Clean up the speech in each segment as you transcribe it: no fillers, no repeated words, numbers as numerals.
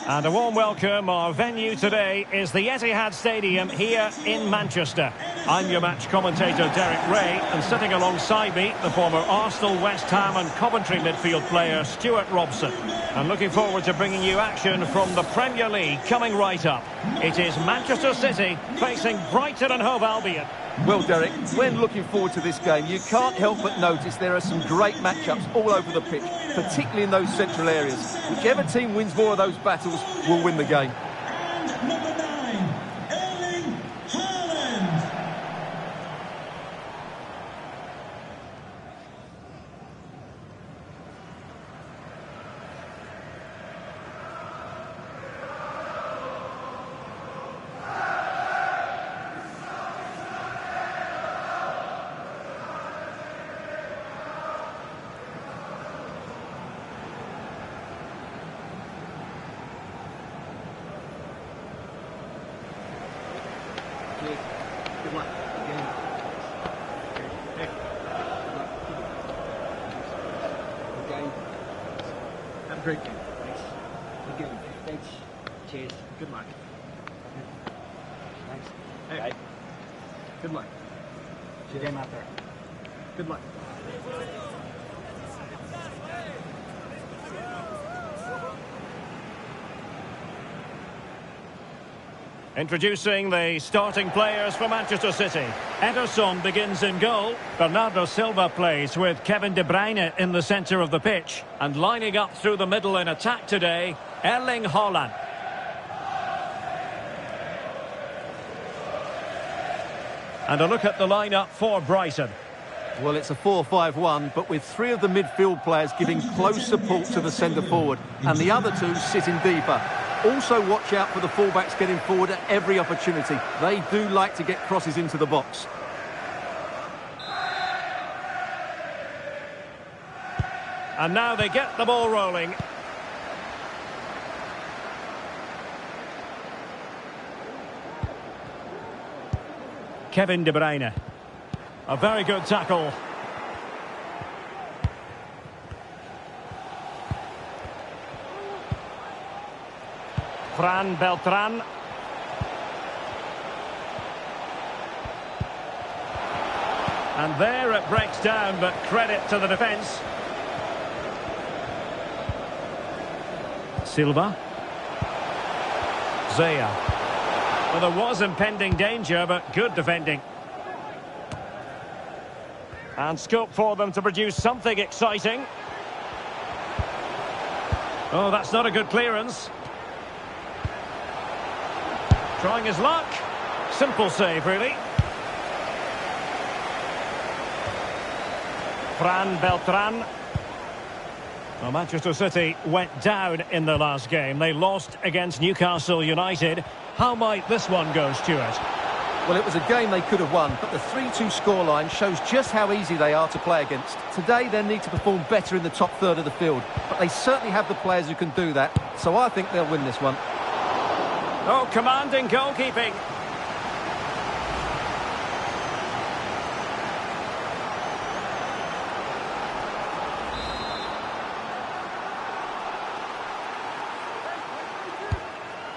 And a warm welcome. Our venue today is the Etihad Stadium here in Manchester. I'm your match commentator Derek Ray, and sitting alongside me, the former Arsenal, West Ham and Coventry midfield player Stuart Robson. And looking forward to bringing you action from the Premier League coming right up. It is Manchester City facing Brighton and Hove Albion. Well, Derek, when looking forward to this game, you can't help but notice there are some great matchups all over the pitch, particularly in those central areas. Whichever team wins more of those battles will win the game. Good luck. Have a great game. Thanks. Good game. Thanks. Cheers. Good luck. Thanks. Hey. Good luck. Good game out there. Good luck. Introducing the starting players for Manchester City. Ederson begins in goal. Bernardo Silva plays with Kevin De Bruyne in the centre of the pitch. And lining up through the middle in attack today, Erling Haaland. And a look at the lineup for Brighton. Well, it's a 4-5-1, but with three of the midfield players giving close support to the centre forward, and the other two sitting deeper. Also watch out for the fullbacks getting forward at every opportunity. They do like to get crosses into the box. And now they get the ball rolling. Kevin De Bruyne. A very good tackle. Fran Beltran. And there it breaks down, but credit to the defence. Silva. Zaya. Well, there was impending danger, but good defending. And scope for them to produce something exciting. Oh, that's not a good clearance. Trying his luck. Simple save, really. Fran Beltran. Well, Manchester City went down in the last game. They lost against Newcastle United. How might this one go, Stuart? Well, it was a game they could have won, but the 3-2 scoreline shows just how easy they are to play against. Today, they need to perform better in the top third of the field, but they certainly have the players who can do that, so I think they'll win this one. Oh, commanding goalkeeping.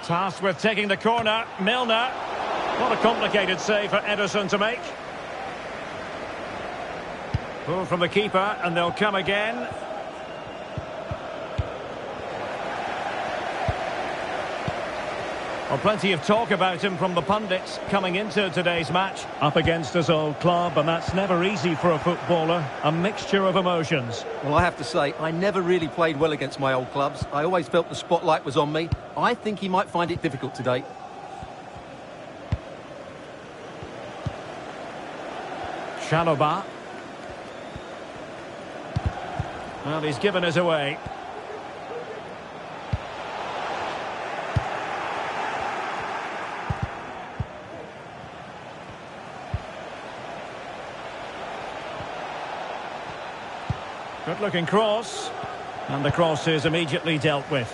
Tasked with taking the corner, Milner. What a complicated save for Ederson to make. Pull from the keeper, and they'll come again. Well, plenty of talk about him from the pundits coming into today's match. Up against his old club, and that's never easy for a footballer. A mixture of emotions. Well, I have to say, I never really played well against my old clubs. I always felt the spotlight was on me. I think he might find it difficult today. Chalobah. Well, he's given us away. Good looking cross. And the cross is immediately dealt with.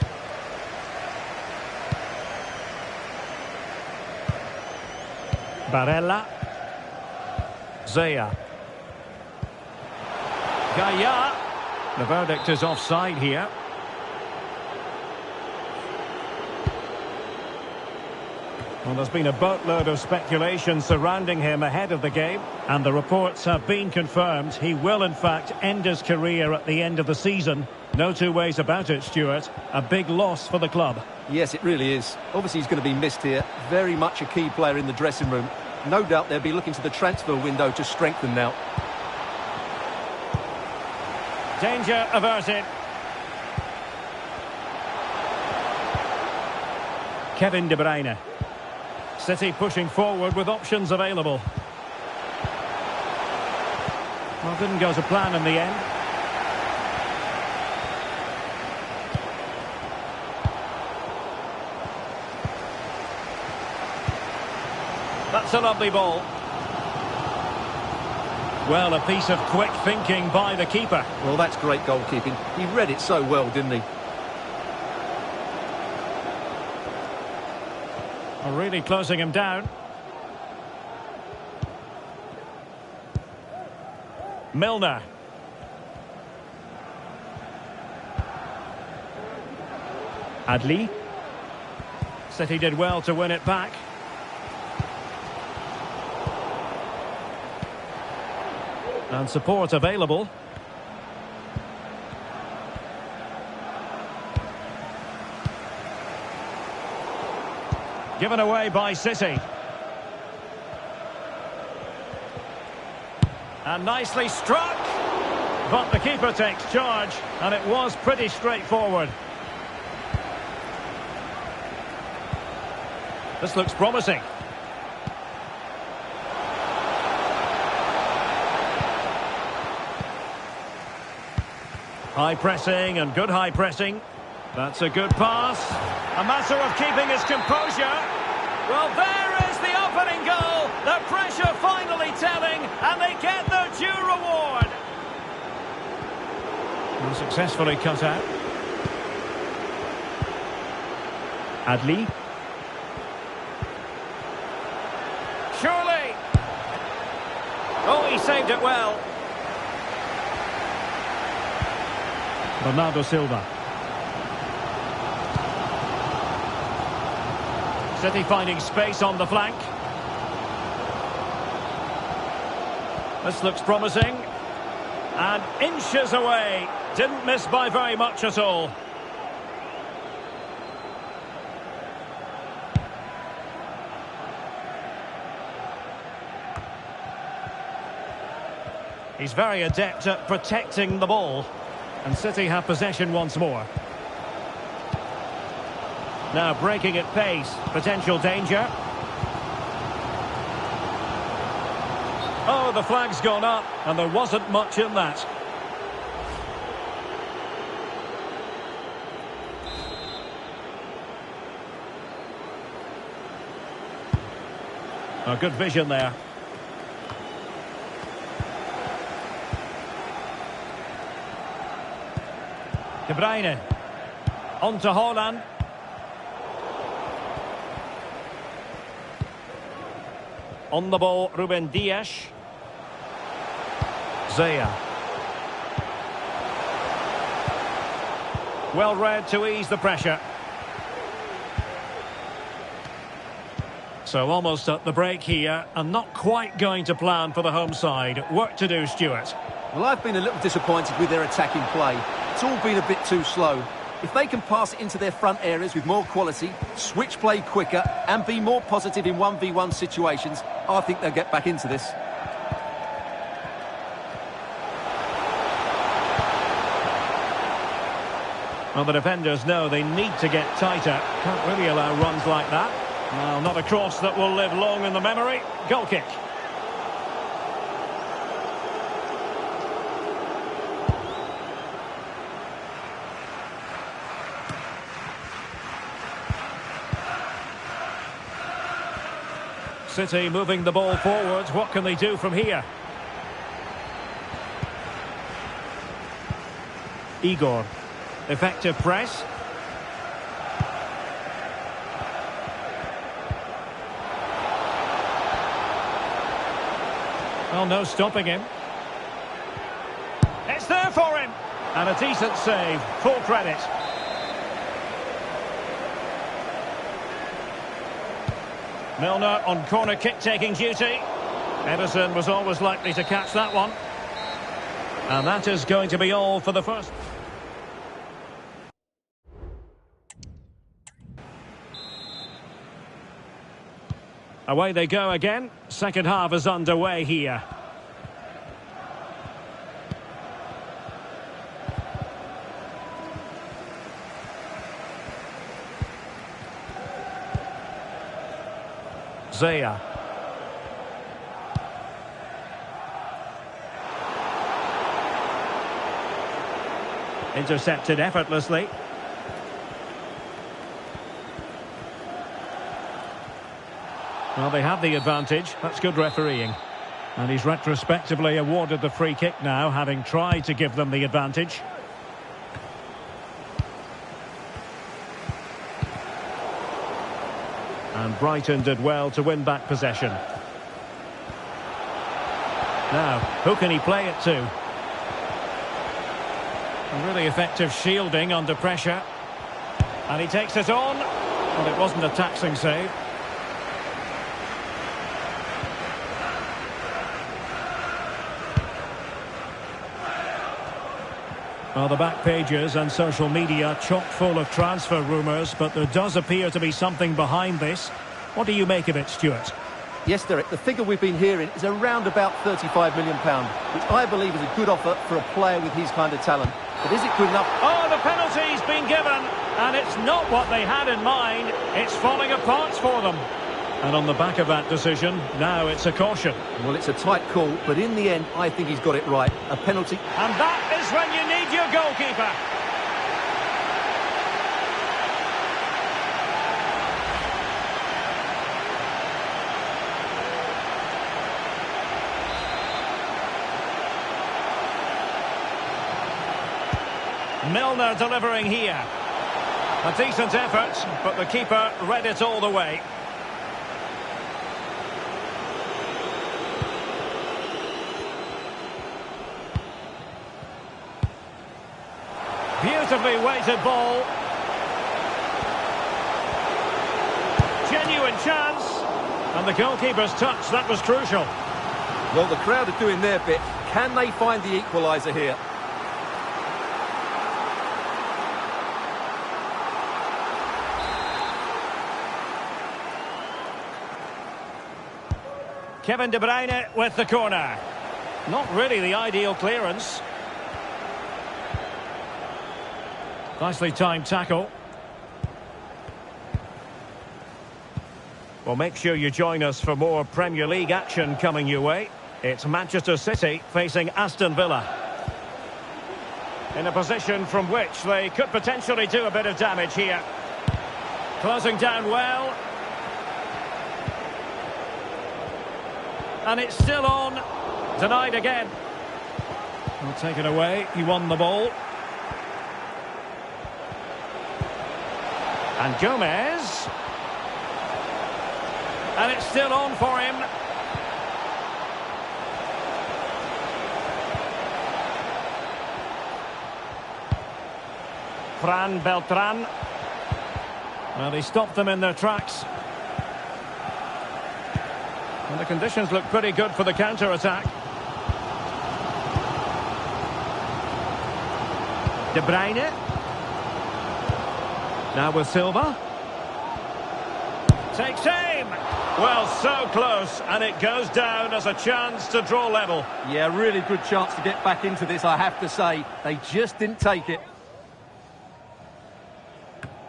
Barella. Zaya. Gaya. The verdict is offside here. Well, there's been a boatload of speculation surrounding him ahead of the game, and the reports have been confirmed. He will, in fact, end his career at the end of the season. No two ways about it, Stuart. A big loss for the club. Yes, it really is. Obviously, he's going to be missed here. Very much a key player in the dressing room. No doubt they'll be looking to the transfer window to strengthen now. Danger averted. Kevin De Bruyne. City pushing forward with options available. Well, didn't go to plan in the end. That's a lovely ball. Well, a piece of quick thinking by the keeper. Well, that's great goalkeeping. He read it so well, didn't he? Really closing him down. Milner. Adli. City did well to win it back. And support available. Given away by City. And nicely struck. But the keeper takes charge, and it was pretty straightforward. This looks promising. High pressing and good high pressing. That's a good pass. A matter of keeping his composure. Well, there is the opening goal. The pressure finally telling, and they get their due reward. And successfully cut out. Adli. Surely. Oh, he saved it well. Bernardo Silva. City finding space on the flank. This looks promising. And inches away. Didn't miss by very much at all. He's very adept at protecting the ball. And City have possession once more. Now breaking at pace. Potential danger. Oh, the flag's gone up. And there wasn't much in that. Oh, good vision there. De Bruyne. On to Haaland. On the ball, Ruben Dias. Zaya. Well read to ease the pressure. So almost at the break here, and not quite going to plan for the home side. Work to do, Stuart. Well, I've been a little disappointed with their attacking play. It's all been a bit too slow. If they can pass it into their front areas with more quality, switch play quicker, and be more positive in 1v1 situations, I think they'll get back into this. Well, the defenders know they need to get tighter. Can't really allow runs like that. Well, not a cross that will live long in the memory. Goal kick. City moving the ball forward. What can they do from here? Igor. Effective press. Well, no stopping him. It's there for him. And a decent save. Full credit. Milner on corner kick-taking duty. Edison was always likely to catch that one. And that is going to be all for the first. Away they go again. Second half is underway here. Zaya. Intercepted effortlessly. Well, they have the advantage. That's good refereeing. And he's retrospectively awarded the free kick now, having tried to give them the advantage. And Brighton did well to win back possession. Now, who can he play it to? A really effective shielding under pressure. And he takes it on. Well, it wasn't a taxing save. Well, the back pages and social media chock full of transfer rumours, but there does appear to be something behind this. What do you make of it, Stuart? Yes, Derek, the figure we've been hearing is around about £35 million, which I believe is a good offer for a player with his kind of talent. But is it good enough? Oh, the penalty's been given, and it's not what they had in mind. It's falling apart for them. And on the back of that decision, now it's a caution. Well, it's a tight call, but in the end, I think he's got it right. A penalty. And that is when you need your goalkeeper. Milner delivering here. A decent effort, but the keeper read it all the way. Beautifully weighted ball. Genuine chance. And the goalkeeper's touch, that was crucial. Well, the crowd are doing their bit. Can they find the equaliser here? Kevin De Bruyne with the corner. Not really the ideal clearance. Nicely timed tackle. Well, make sure you join us for more Premier League action coming your way. It's Manchester City facing Aston Villa. In a position from which they could potentially do a bit of damage here. Closing down well. And it's still on. Denied again. Well, taken away. He won the ball. And Gomez. And it's still on for him. Fran Beltran. Well, he stopped them in their tracks. And the conditions look pretty good for the counter-attack. De Bruyne. Now with Silva. Takes aim. Well, so close, and it goes down as a chance to draw level. Yeah, really good chance to get back into this, I have to say. They just didn't take it.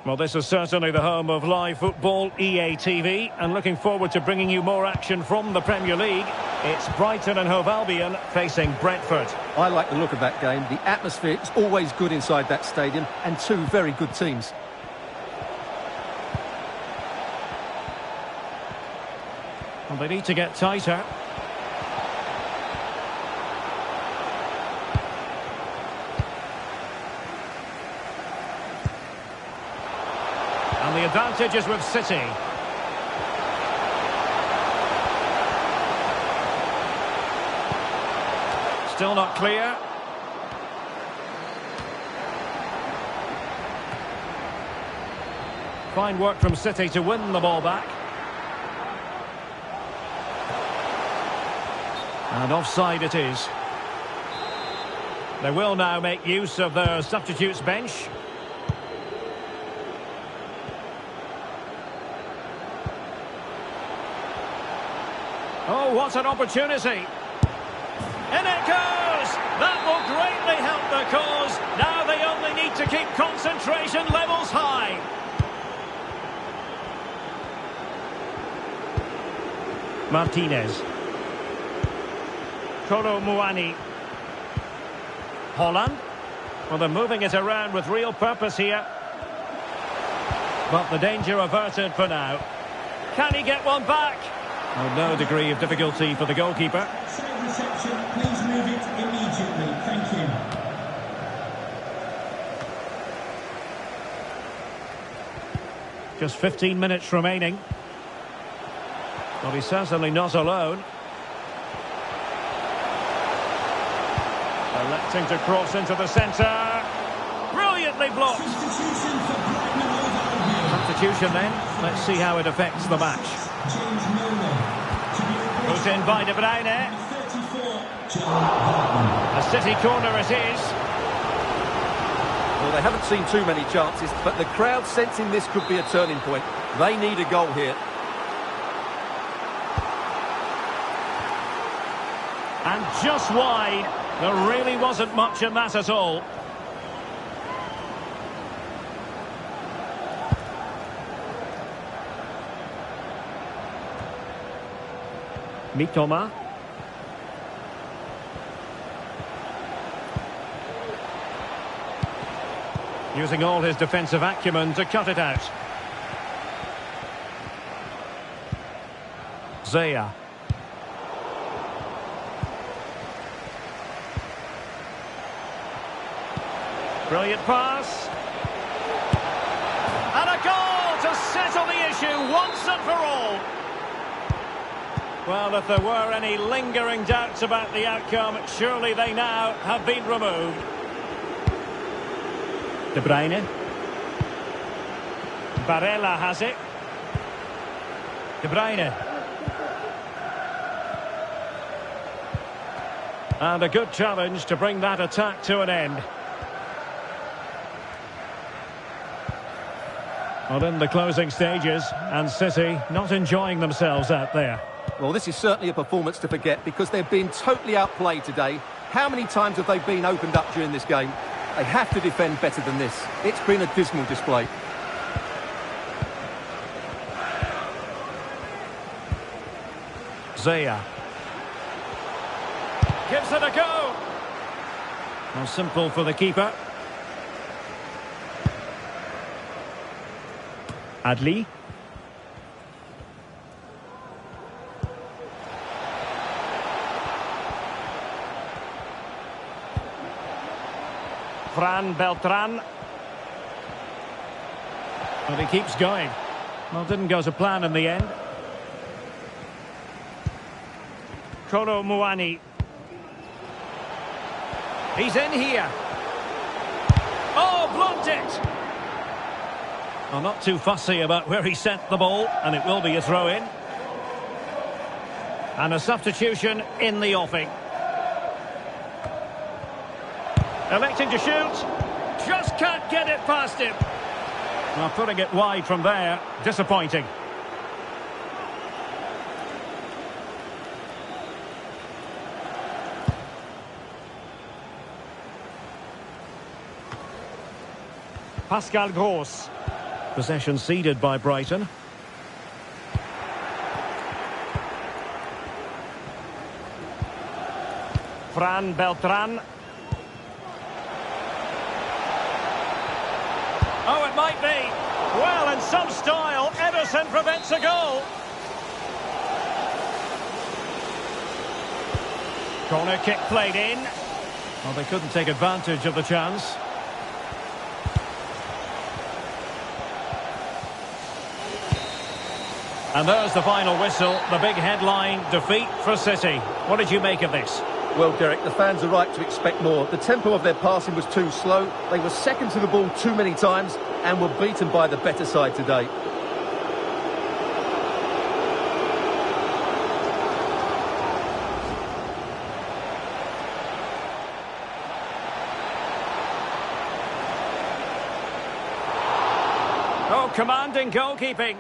Well, this is certainly the home of live football, EA TV, and looking forward to bringing you more action from the Premier League. It's Brighton and Hove Albion facing Brentford. I like the look of that game. The atmosphere is always good inside that stadium, and two very good teams. Well, they need to get tighter. And the advantage is with City. Still not clear. Fine work from City to win the ball back. And offside it is. They will now make use of their substitutes bench. Oh, what an opportunity. In it goes! That will greatly help the cause. Now they only need to keep concentration levels high. Martinez. Kolo Muani. Holland. Well, they're moving it around with real purpose here. But the danger averted for now. Can he get one back? Oh, no degree of difficulty for the goalkeeper. Side reception, please move it immediately. Thank you. Just 15 minutes remaining. Well, he's certainly not alone. Electing to cross into the centre. Brilliantly blocked. Substitution for Brighton and Hove Albion. Substitution then. Let's see how it affects the match. James Milner. To be replaced Put in by De Bruyne. by 34, Joe Barton. A City corner it is. Well, they haven't seen too many chances, but the crowd sensing this could be a turning point. They need a goal here. And just wide. There really wasn't much in that at all. Mitoma. Using all his defensive acumen to cut it out. Zaya. Brilliant pass. And a goal to settle the issue once and for all. Well, if there were any lingering doubts about the outcome, surely they now have been removed. De Bruyne. Barella has it. De Bruyne. And a good challenge to bring that attack to an end. Well, in the closing stages, and City not enjoying themselves out there. Well, this is certainly a performance to forget because they've been totally outplayed today. How many times have they been opened up during this game? They have to defend better than this. It's been a dismal display. Zaya. Gives it a go. Well, simple for the keeper. Adli. Fran Beltran. But he keeps going. Well, didn't go to plan in the end. Kolo Muani. He's in here. Oh, blocked it! Well, not too fussy about where he sent the ball, and it will be a throw-in. And a substitution in the offing. Electing to shoot. Just can't get it past him. Well, putting it wide from there. Disappointing. Pascal Gross. Possession ceded by Brighton. Fran Beltran. Oh, it might be. Well, in some style, Ederson prevents a goal. Corner kick played in. Well, they couldn't take advantage of the chance. And there's the final whistle, the big headline, defeat for City. What did you make of this? Well, Derek, the fans are right to expect more. The tempo of their passing was too slow. They were second to the ball too many times and were beaten by the better side today. Oh, commanding goalkeeping.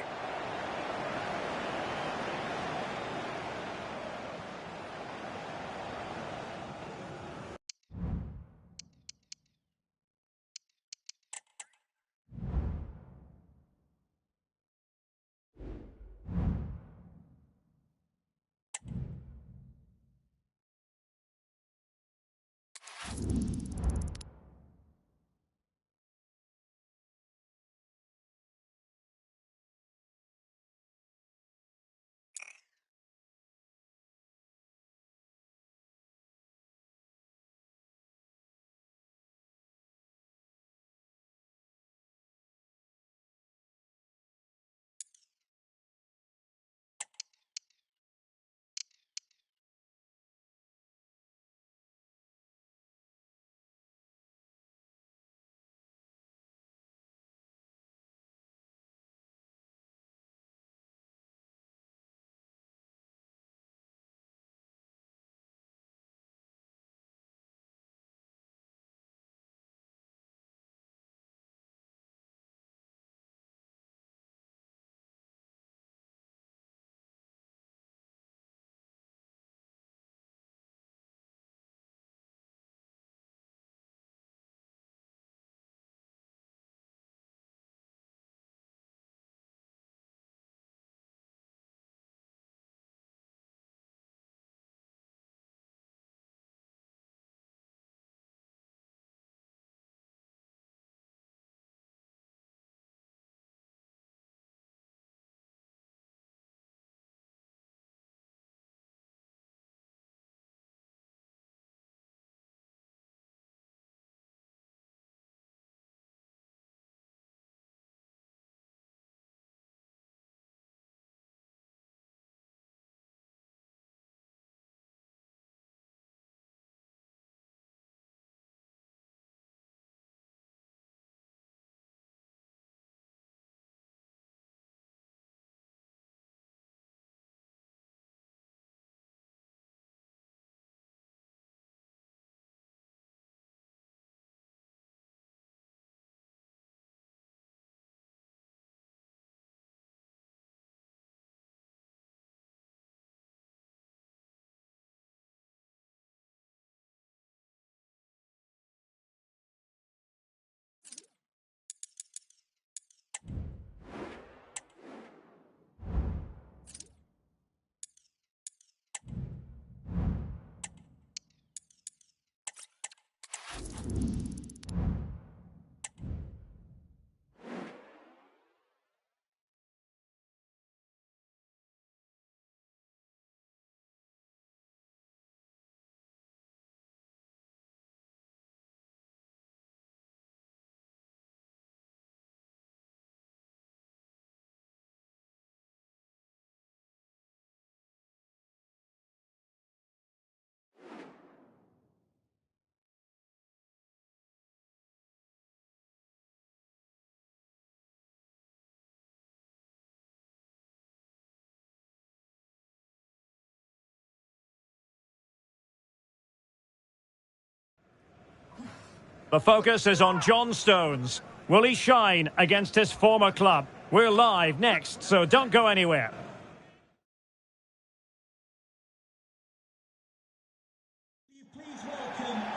The focus is on John Stones. Will he shine against his former club? We're live next, so don't go anywhere.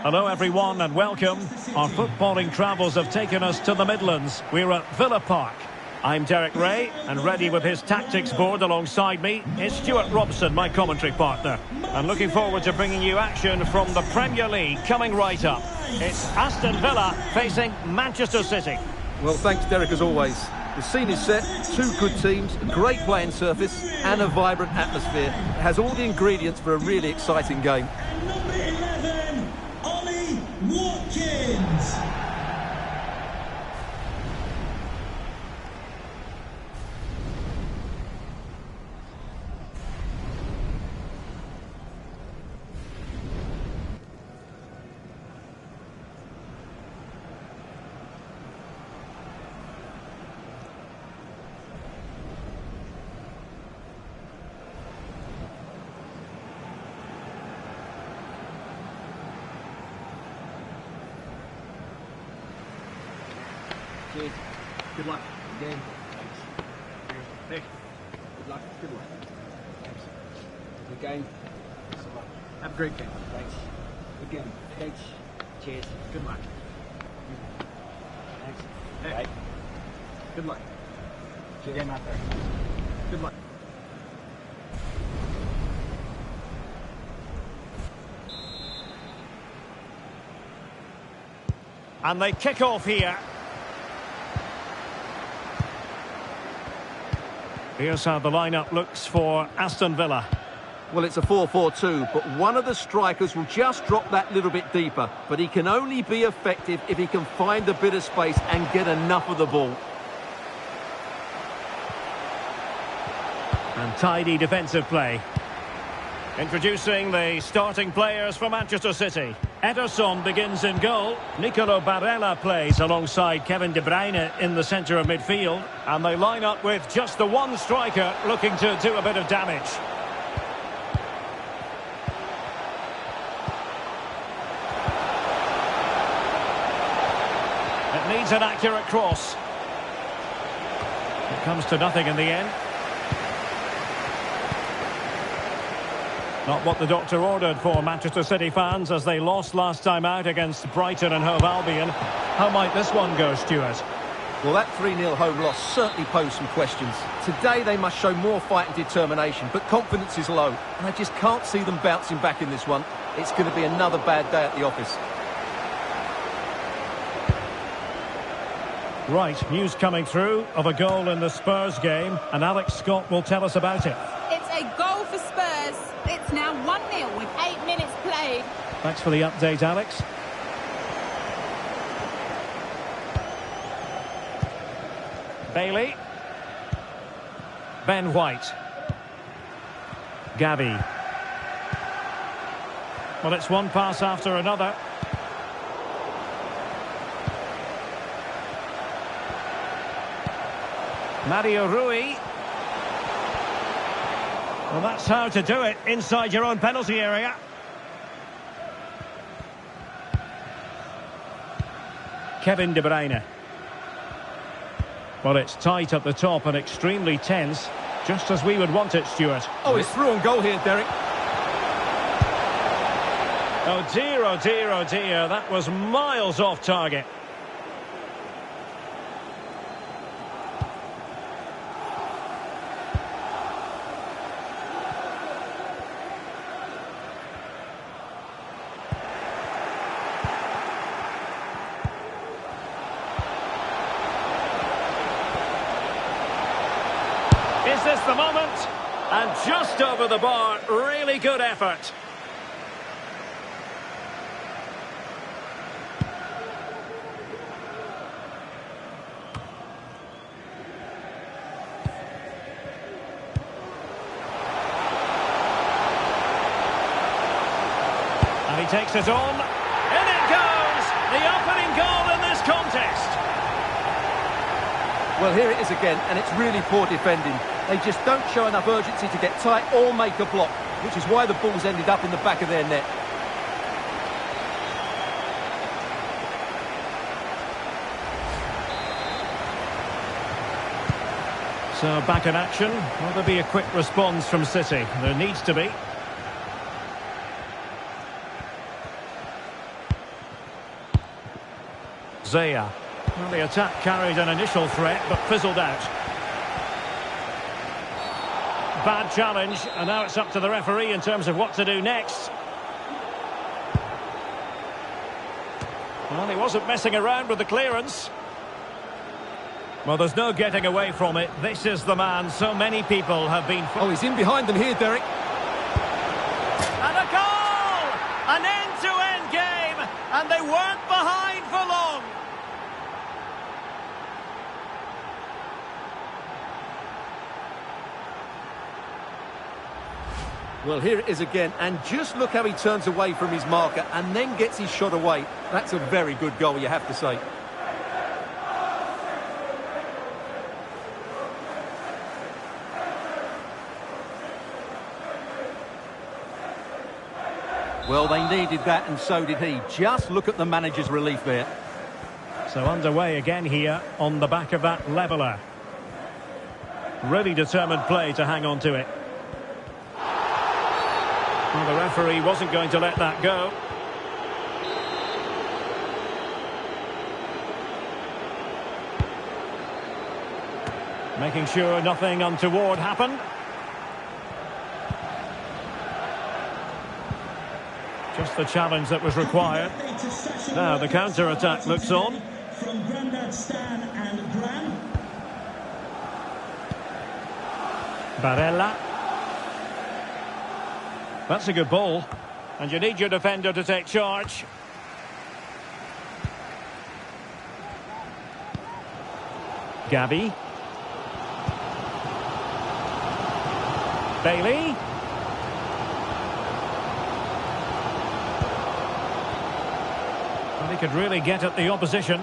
Hello everyone and welcome. Our footballing travels have taken us to the Midlands. We're at Villa Park. I'm Derek Ray, and ready with his tactics board alongside me is Stuart Robson, my commentary partner. And looking forward to bringing you action from the Premier League coming right up. It's Aston Villa facing Manchester City. Well, thanks, Derek, as always. The scene is set, two good teams, a great playing surface and a vibrant atmosphere. It has all the ingredients for a really exciting game. And number 11, Ollie Watkins. Cheers. Good luck. Good game. Thanks. Hey, good luck. Good luck. Thanks. Good game. Have a great game. Thanks. Good game. Thanks. Cheers. Good luck. Thanks. Hey. Good luck. Good game out there. Good luck. And they kick off here. Here's how the lineup looks for Aston Villa. Well, it's a 4-4-2, but one of the strikers will just drop that little bit deeper. But he can only be effective if he can find a bit of space and get enough of the ball. And tidy defensive play. Introducing the starting players for Manchester City. Ederson begins in goal. Nicolo Barella plays alongside Kevin De Bruyne in the centre of midfield. And they line up with just the one striker looking to do a bit of damage. It needs an accurate cross. It comes to nothing in the end. Not what the doctor ordered for Manchester City fans as they lost last time out against Brighton and Hove Albion. How might this one go, Stuart? Well, that 3-0 home loss certainly posed some questions. Today they must show more fight and determination, but confidence is low. And I just can't see them bouncing back in this one. It's going to be another bad day at the office. Right, news coming through of a goal in the Spurs game, and Alex Scott will tell us about it. It's a goal for Spurs. It's now 1-0 with 8 minutes played. Thanks for the update, Alex. Bailey. Ben White. Gavi. Well, it's one pass after another. Mario Rui. Well, that's how to do it inside your own penalty area. Kevin De Bruyne. Well, it's tight at the top and extremely tense, just as we would want it, Stuart. Oh, he's through on goal here, Derek. Oh dear, oh dear, oh dear. That was miles off target. Is this the moment? And just over the bar, really good effort. And he takes it on. In it goes! The opening goal in this contest. Well, here it is again, and it's really poor defending. They just don't show enough urgency to get tight or make a block, which is why the ball's ended up in the back of their net. So back in action. Will there be a quick response from City? There needs to be. Zaya. Well, the attack carried an initial threat, but fizzled out. Bad challenge, and now it's up to the referee in terms of what to do next. Well, he wasn't messing around with the clearance. Well, there's no getting away from it. This is the man so many people have been... Oh, he's in behind them here, Derek. And a goal! An end-to-end game, and they weren't behind for long. Well, here it is again, and just look how he turns away from his marker and then gets his shot away. That's a very good goal, you have to say. Well, they needed that, and so did he. Just look at the manager's relief there. So underway again here on the back of that leveller. Really determined play to hang on to it. Well, the referee wasn't going to let that go. Making sure nothing untoward happened. Just the challenge that was required. Now the counter-attack looks on. From Grandad Stan and Gran. Barella. That's a good ball. And you need your defender to take charge. Gabi. Bailey. Well, he could really get at the opposition.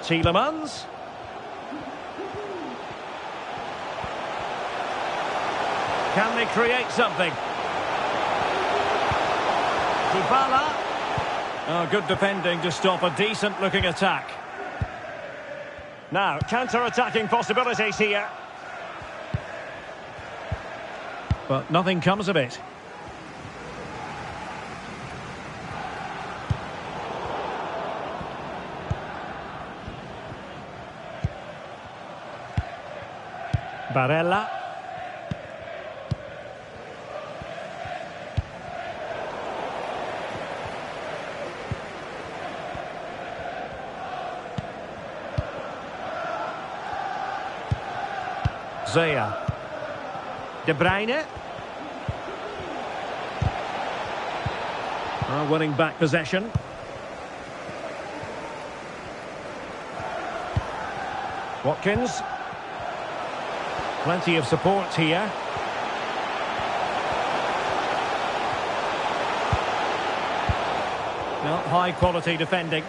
Tielemans. Can they create something? Dybala. Oh, good defending to stop a decent-looking attack. Now, counter-attacking possibilities here. But nothing comes of it. Barella. Zaya. De Bruyne. Winning back possession. Watkins. Plenty of support here. No, high quality defending.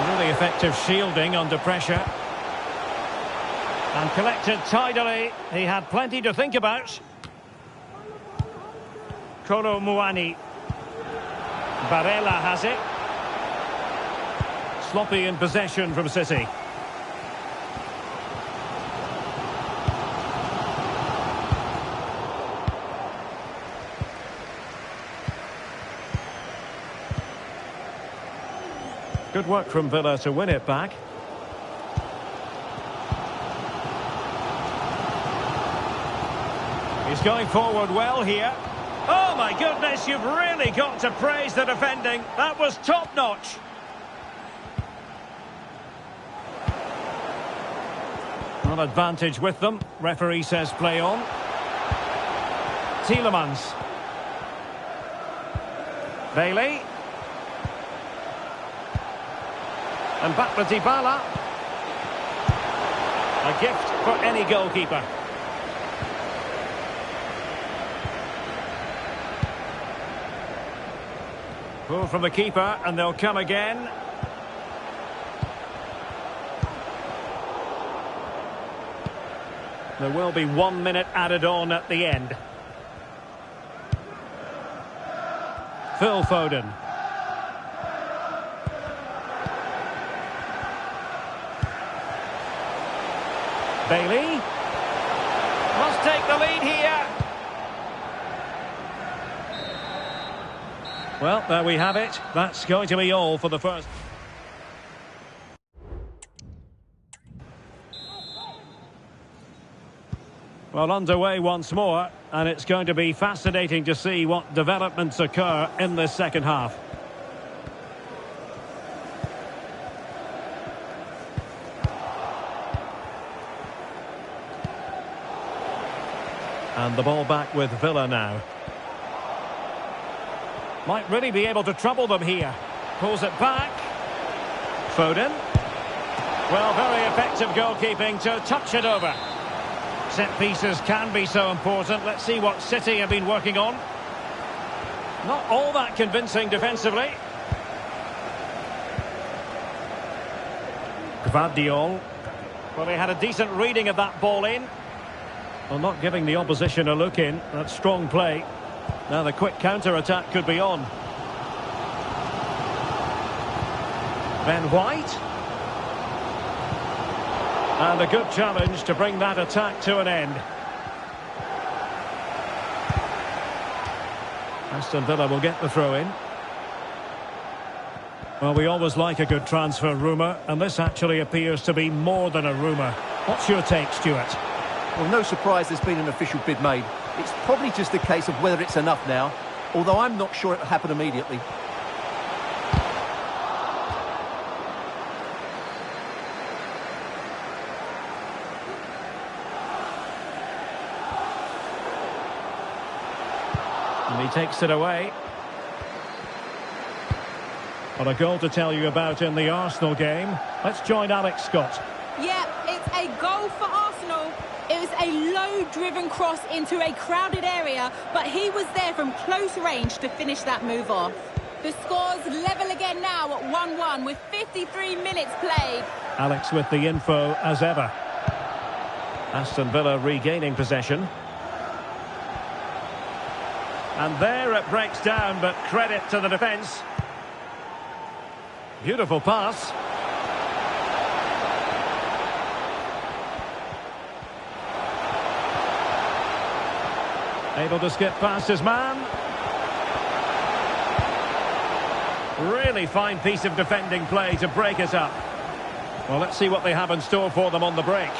Really effective shielding under pressure. And collected tidily. He had plenty to think about. Kolo Muani. Barella has it. Sloppy in possession from City. Good work from Villa to win it back. He's going forward well here. Oh my goodness, you've really got to praise the defending. That was top-notch. An advantage with them. Referee says play on. Tielemans. Bailey. And back with Dybala. A gift for any goalkeeper. Pull from the keeper, and they'll come again. There will be 1 minute added on at the end. Phil Foden. Bailey. Must take the lead here. Well, there we have it. That's going to be all for the first. Well, underway once more, and it's going to be fascinating to see what developments occur in this second half. And the ball back with Villa now. Might really be able to trouble them here. Pulls it back. Foden. Well, very effective goalkeeping to touch it over. Set pieces can be so important. Let's see what City have been working on. Not all that convincing defensively. Gvardiol. Well, he had a decent reading of that ball in. Well, not giving the opposition a look in. That's strong play. Now the quick counter-attack could be on. Ben White. And a good challenge to bring that attack to an end. Aston Villa will get the throw in. Well, we always like a good transfer rumour, and this actually appears to be more than a rumour. What's your take, Stuart? Well, no surprise there's been an official bid made. It's probably just a case of whether it's enough now, although I'm not sure it'll happen immediately. And he takes it away. Well, a goal to tell you about in the Arsenal game. Let's join Alex Scott. Yeah, it's a goal for Arsenal. It was a low-driven cross into a crowded area, but he was there from close range to finish that move off. The score's level again now at 1-1 with 53 minutes played. Alex with the info as ever. Aston Villa regaining possession. And there it breaks down, but credit to the defence. Beautiful pass. Able to skip past his man. Really fine piece of defending play to break it up. Well, let's see what they have in store for them on the break.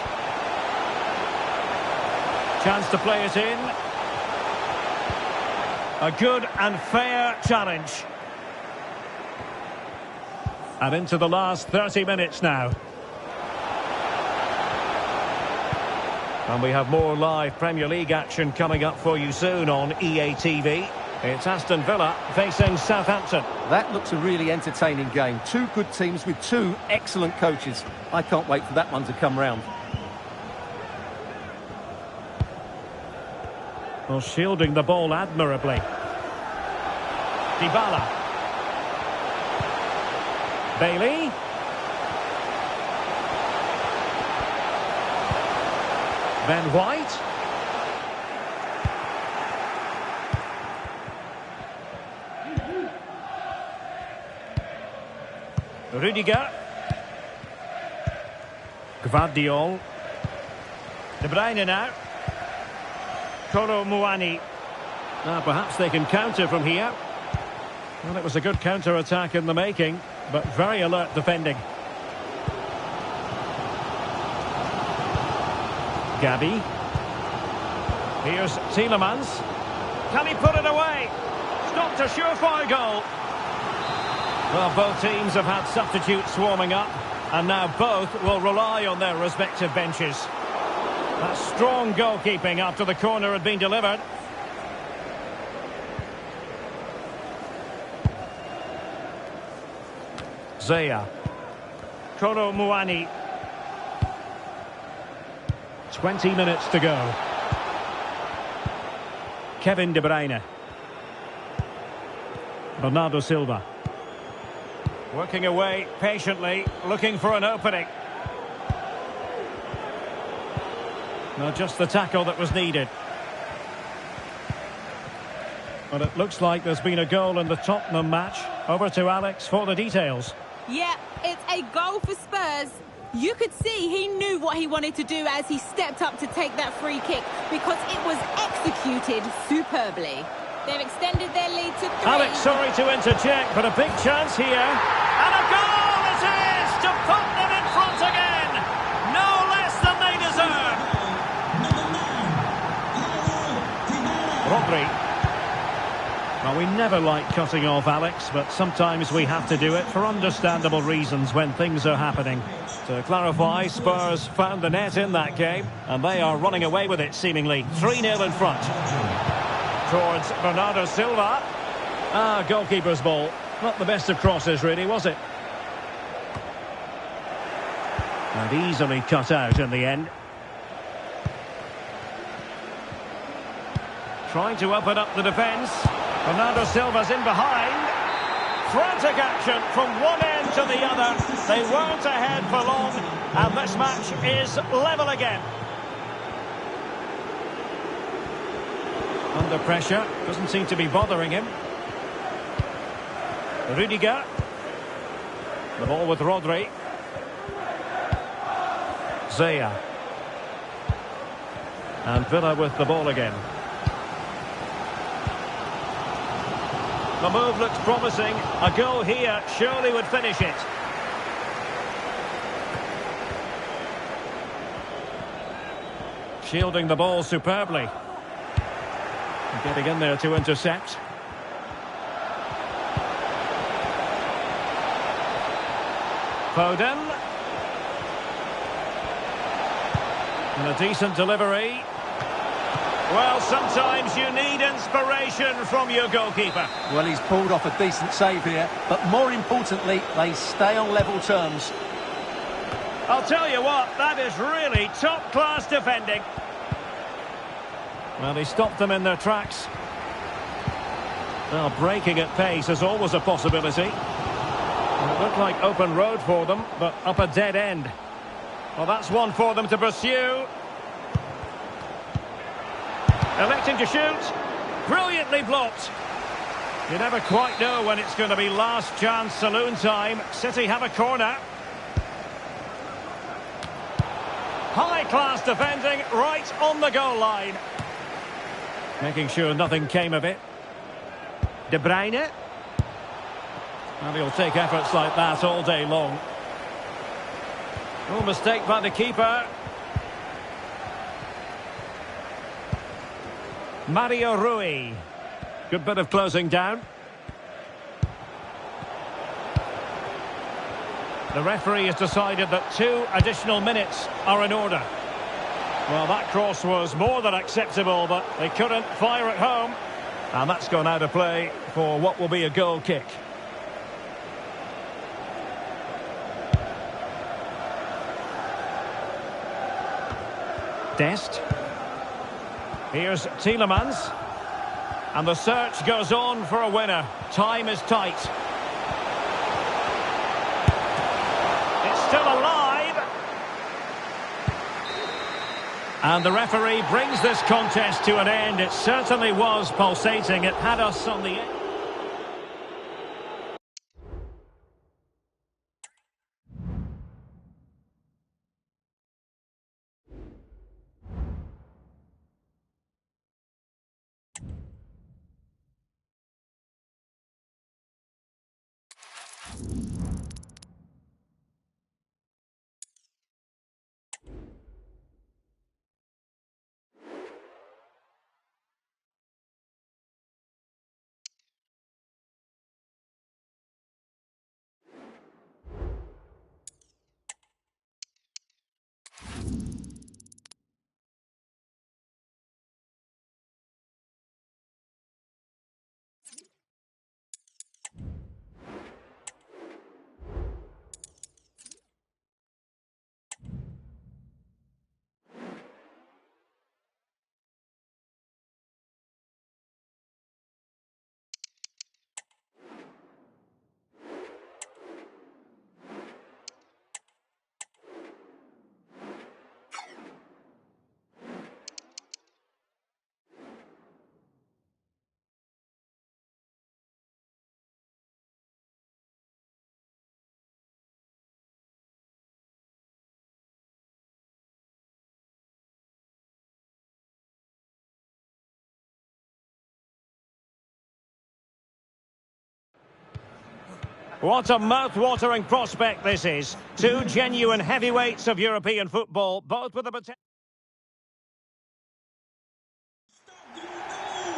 Chance to play it in. A good and fair challenge. And into the last 30 minutes now. And we have more live Premier League action coming up for you soon on EA TV. It's Aston Villa facing Southampton. That looks a really entertaining game. Two good teams with two excellent coaches. I can't wait for that one to come round. Well, shielding the ball admirably. Dybala. Bailey. Ben White. Rudiger. Gvardiol. De Bruyne now. Kolo Muani. Now perhaps they can counter from here. Well, it was a good counter-attack in the making, but very alert defending. Gabi. Here's Tielemans. Can he put it away? Stopped a surefire goal. Well, both teams have had substitutes warming up, and now both will rely on their respective benches. That's strong goalkeeping after the corner had been delivered. Zaya. Kolo Muani. 20 minutes to go. Kevin De Bruyne. Bernardo Silva. Working away patiently, looking for an opening. Now just the tackle that was needed. But it looks like there's been a goal in the Tottenham match. Over to Alex for the details. Yeah, it's a goal for Spurs. You could see he knew what he wanted to do as he stepped up to take that free kick because it was executed superbly. They've extended their lead to 3. Alex, sorry to interject, but a big chance here. And a goal it is to put them in front again. No less than they deserve. Rodri. Well, we never like cutting off Alex, but sometimes we have to do it for understandable reasons when things are happening. To clarify, Spurs found the net in that game, and they are running away with it, seemingly. 3-0 in front. Towards Bernardo Silva. Goalkeeper's ball. Not the best of crosses, really, was it? And easily cut out in the end. Trying to open up the defence. Bernardo Silva's in behind. Frantic action from one end to the other. They weren't ahead for long, and this match is level again. Under pressure, doesn't seem to be bothering him. Rudiger. The ball with Rodri. Zaya. And Villa with the ball again. The move looks promising. A goal here surely would finish it. Shielding the ball superbly. Getting in there to intercept. Foden. And a decent delivery. Well, sometimes you need inspiration from your goalkeeper. Well, he's pulled off a decent save here, but more importantly, they stay on level terms. I'll tell you what, that is really top-class defending. Well, he stopped them in their tracks. Well, breaking at pace is always a possibility. And it looked like open road for them, but up a dead end. Well, that's one for them to pursue. Electing to shoot. Brilliantly blocked. You never quite know when it's going to be last chance saloon time. City have a corner. High-class defending right on the goal line. Making sure nothing came of it. De Bruyne. And he'll take efforts like that all day long. No mistake by the keeper. Mario Rui. Good bit of closing down. The referee has decided that 2 additional minutes are in order. Well, that cross was more than acceptable, but they couldn't fire it home. And that's gone out of play for what will be a goal kick. Dest. Here's Tielemans. And the search goes on for a winner. Time is tight. It's still alive. And the referee brings this contest to an end. It certainly was pulsating. It had us on the edge. What a mouth-watering prospect this is. 2 genuine heavyweights of European football, both with the potential.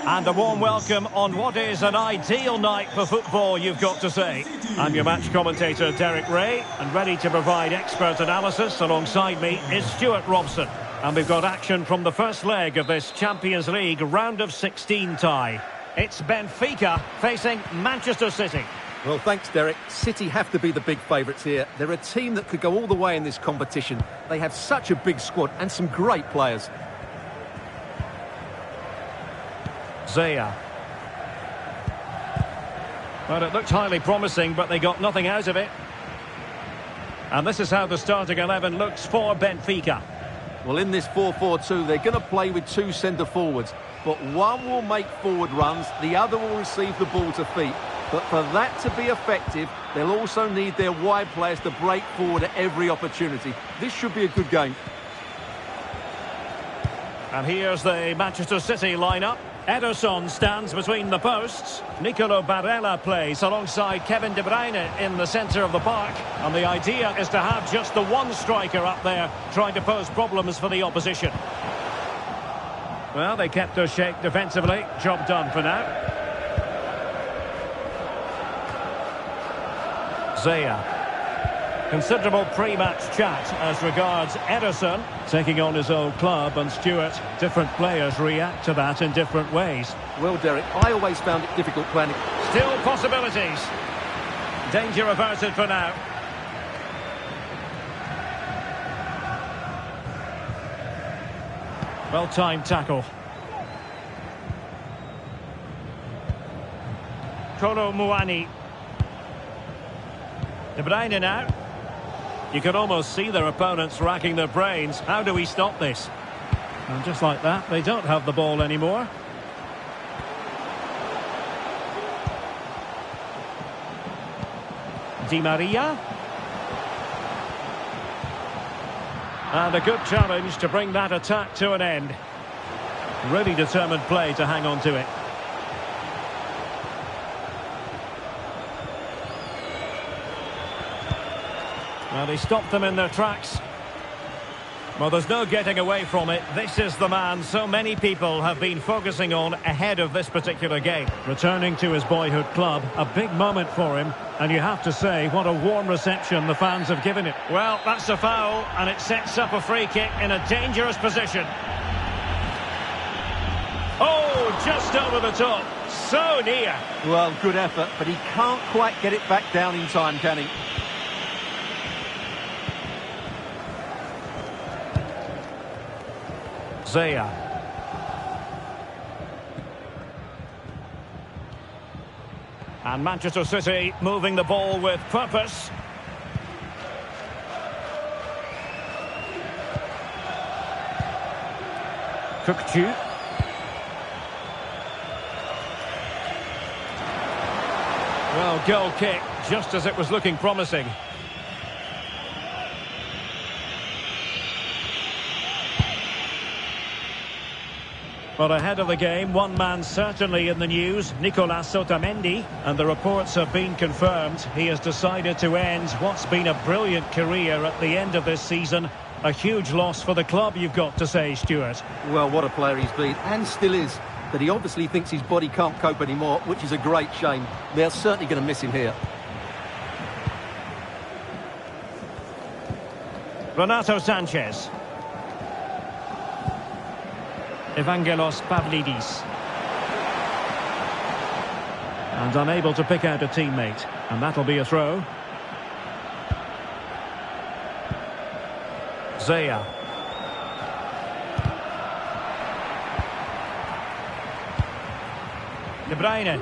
And a warm welcome on what is an ideal night for football, you've got to say. I'm your match commentator, Derek Ray, and ready to provide expert analysis alongside me is Stuart Robson. And we've got action from the first leg of this Champions League round of 16 tie. It's Benfica facing Manchester City. Well, thanks, Derek. City have to be the big favourites here. They're a team that could go all the way in this competition. They have such a big squad and some great players. Zaya. Well, it looked highly promising, but they got nothing out of it. And this is how the starting 11 looks for Benfica. Well, in this 4-4-2, they're going to play with 2 centre-forwards. but one will make forward runs, the other will receive the ball to feet. But for that to be effective, they'll also need their wide players to break forward at every opportunity. This should be a good game. And here's the Manchester City lineup. Ederson stands between the posts. Nicolo Barella plays alongside Kevin De Bruyne in the centre of the park. And the idea is to have just the one striker up there trying to pose problems for the opposition. Well, they kept their shape defensively. Job done for now. Zaya. Considerable pre-match chat as regards Ederson taking on his old club, and Stuart, different players react to that in different ways. Well, Derek, I always found it difficult planning. Still possibilities. Danger averted for now. Well-timed tackle. Kolo Muani. De Bruyne now. You can almost see their opponents racking their brains. How do we stop this? And just like that, they don't have the ball anymore. Di Maria. And a good challenge to bring that attack to an end. Really determined play to hang on to it. Well, he stopped them in their tracks. Well, there's no getting away from it. This is the man so many people have been focusing on ahead of this particular game. Returning to his boyhood club, a big moment for him. And you have to say, what a warm reception the fans have given it. Well, that's a foul, and it sets up a free kick in a dangerous position. Oh, just over the top. So near. Well, good effort, but he can't quite get it back down in time, can he? Zaya. And Manchester City moving the ball with purpose. Kukulkan. Well, goal kick, just as it was looking promising. But ahead of the game, one man certainly in the news, Nicolas Otamendi, and the reports have been confirmed. He has decided to end what's been a brilliant career at the end of this season. A huge loss for the club, you've got to say, Stuart. Well, what a player he's been, and still is. But he obviously thinks his body can't cope anymore, which is a great shame. They're certainly going to miss him here. Renato Sanchez. Evangelos Pavlidis. And unable to pick out a teammate. And that'll be a throw. Zaya. De Bruyne.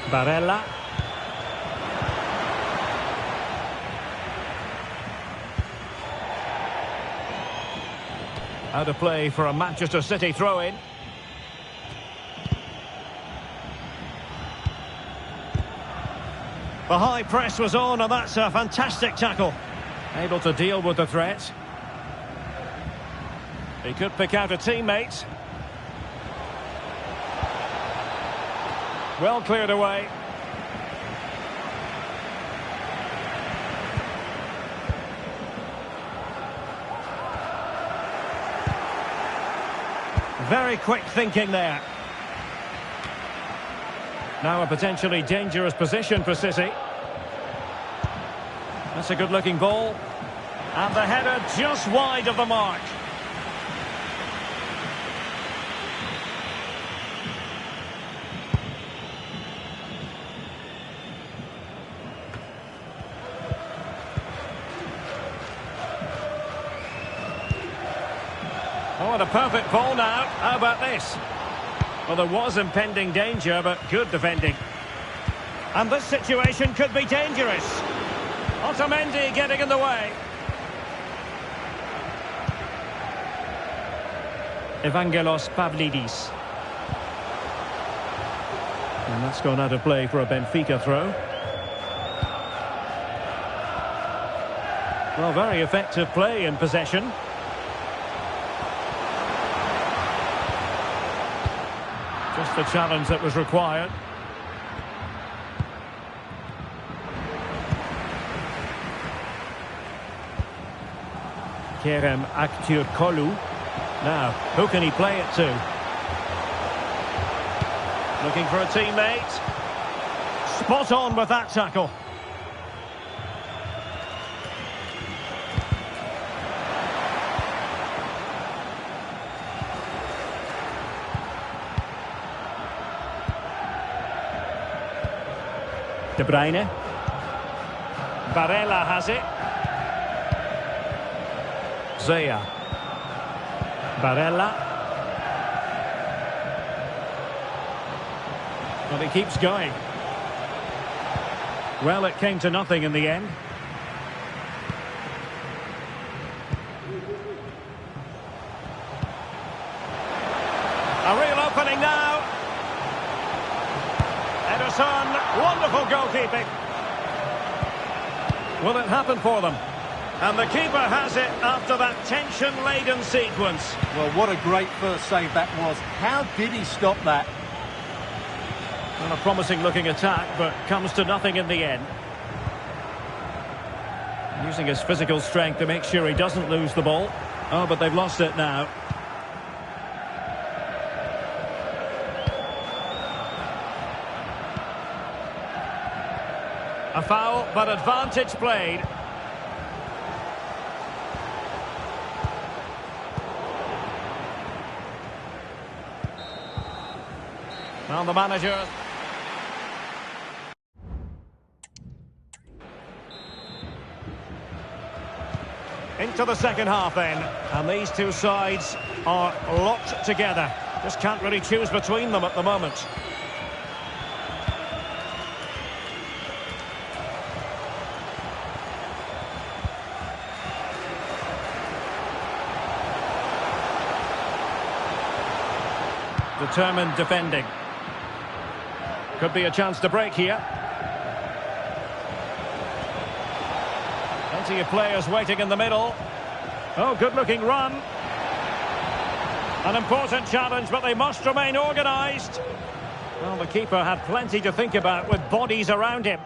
Barella. Out of play for a Manchester City throw-in. The high press was on, and that's a fantastic tackle. Able to deal with the threat. He could pick out a teammate. Well cleared away. Very quick thinking there. Now a potentially dangerous position for City. That's a good-looking ball. And the header just wide of the mark. Oh, and a perfect ball now. How about this? Well, there was impending danger, but good defending. And this situation could be dangerous. Otamendi getting in the way. Evangelos Pavlidis. And that's gone out of play for a Benfica throw. Well, very effective play in possession. Just the challenge that was required. Kerem Aktürkoğlu. Now, who can he play it to? Looking for a teammate. Spot on with that tackle. De Bruyne. Barella has it. Zaya. Barella. Well, he keeps going. Well, it came to nothing in the end. A real opening now. Ederson, wonderful goalkeeping. Will it happen for them? And the keeper has it after that tension-laden sequence. Well, what a great first save that was. How did he stop that? Well, a promising-looking attack, but comes to nothing in the end. Using his physical strength to make sure he doesn't lose the ball. Oh, but they've lost it now. A foul, but advantage played. Well, the manager... Into the second half then, and these two sides are locked together. Just can't really choose between them at the moment. Determined defending. Could be a chance to break here. Plenty of players waiting in the middle. Oh, good-looking run. An important challenge, but they must remain organised. Well, the keeper had plenty to think about with bodies around him.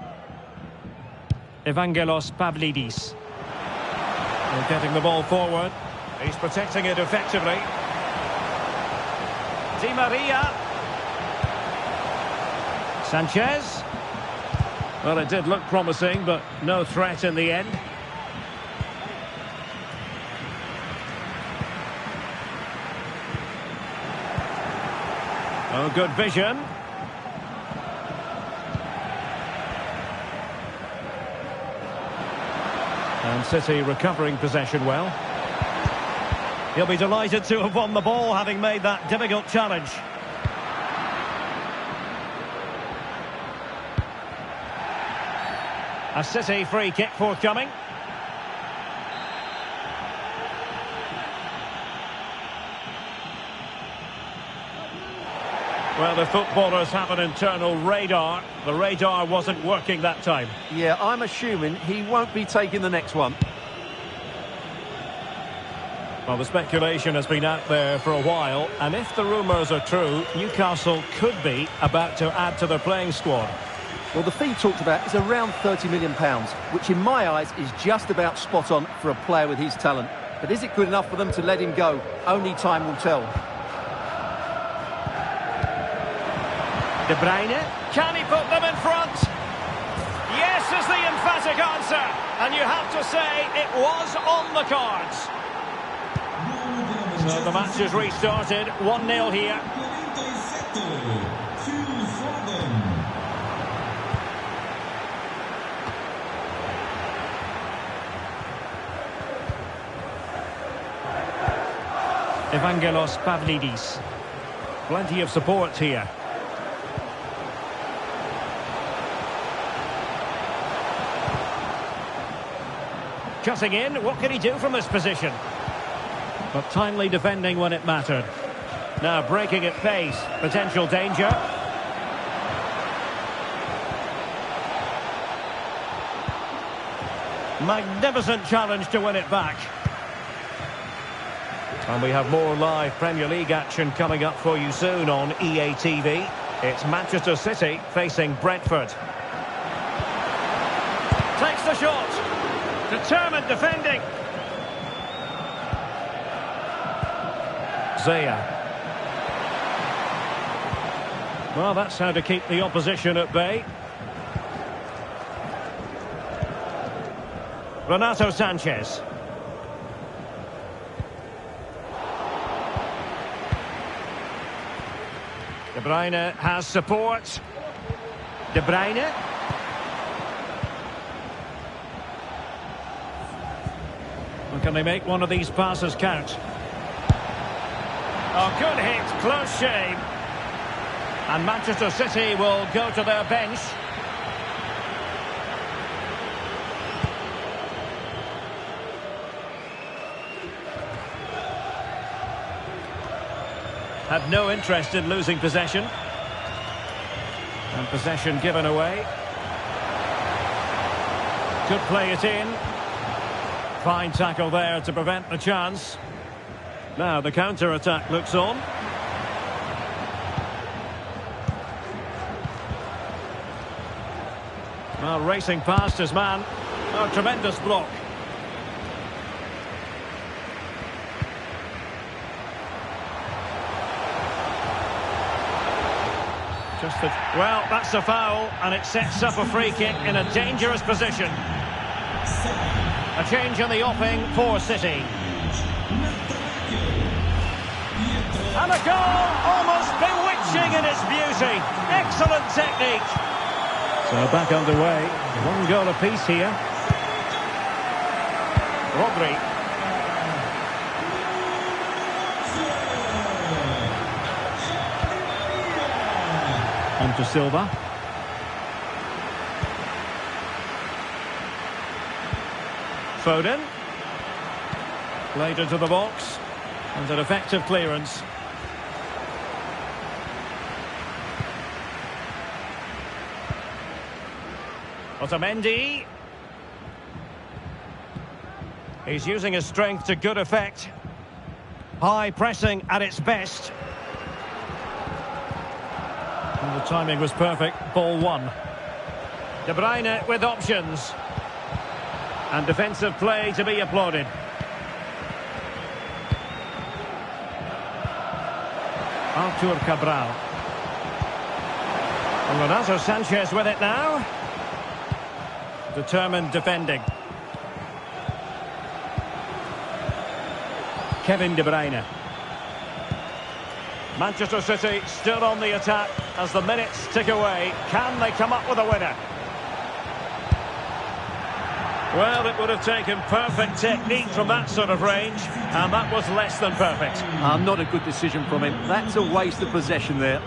Evangelos Pavlidis. They're getting the ball forward. He's protecting it effectively. Di Maria. Sanchez. Well, it did look promising, but no threat in the end. Oh, good vision. And City recovering possession well. He'll be delighted to have won the ball, having made that difficult challenge. A City free kick forthcoming. Well, the footballers have an internal radar. The radar wasn't working that time. Yeah, I'm assuming he won't be taking the next one. Well, the speculation has been out there for a while, and if the rumours are true, Newcastle could be about to add to their playing squad. Well, the fee talked about is around £30 million, which in my eyes is just about spot on for a player with his talent. But is it good enough for them to let him go? Only time will tell. De Bruyne, can he put them in front? Yes is the emphatic answer, and you have to say it was on the cards. So the match has restarted, 1-0 here. Evangelos Pavlidis. Plenty of support here. Cutting in, what can he do from this position? But timely defending when it mattered. Now breaking at pace, potential danger. Magnificent challenge to win it back. And we have more live Premier League action coming up for you soon on EA TV. It's Manchester City facing Brentford. Takes the shot. Determined defending. Zaya. Well, that's how to keep the opposition at bay. Renato Sanchez. De Bruyne has support. De Bruyne. And can they make one of these passes count? Oh, good hit, close shave. And Manchester City will go to their bench. Had no interest in losing possession. And possession given away. Could play it in. Fine tackle there to prevent the chance. Now the counter-attack looks on. Well, racing past his man. Oh, tremendous block. Well, that's a foul, and it sets up a free kick in a dangerous position. A change in the offing for City. And a goal, almost bewitching in its beauty. Excellent technique. So back underway. One goal apiece here. Rodri. On to Silva. Foden. Played into the box. And an effective clearance. Otamendi. He's using his strength to good effect. High pressing at its best. And the timing was perfect. Ball one. De Bruyne with options. And defensive play to be applauded. Artur Cabral. And Renato Sanchez with it now. Determined defending. Kevin De Bruyne. Manchester City still on the attack as the minutes tick away. Can they come up with a winner? Well, it would have taken perfect technique from that sort of range, and that was less than perfect. Not a good decision from him. That's a waste of possession there.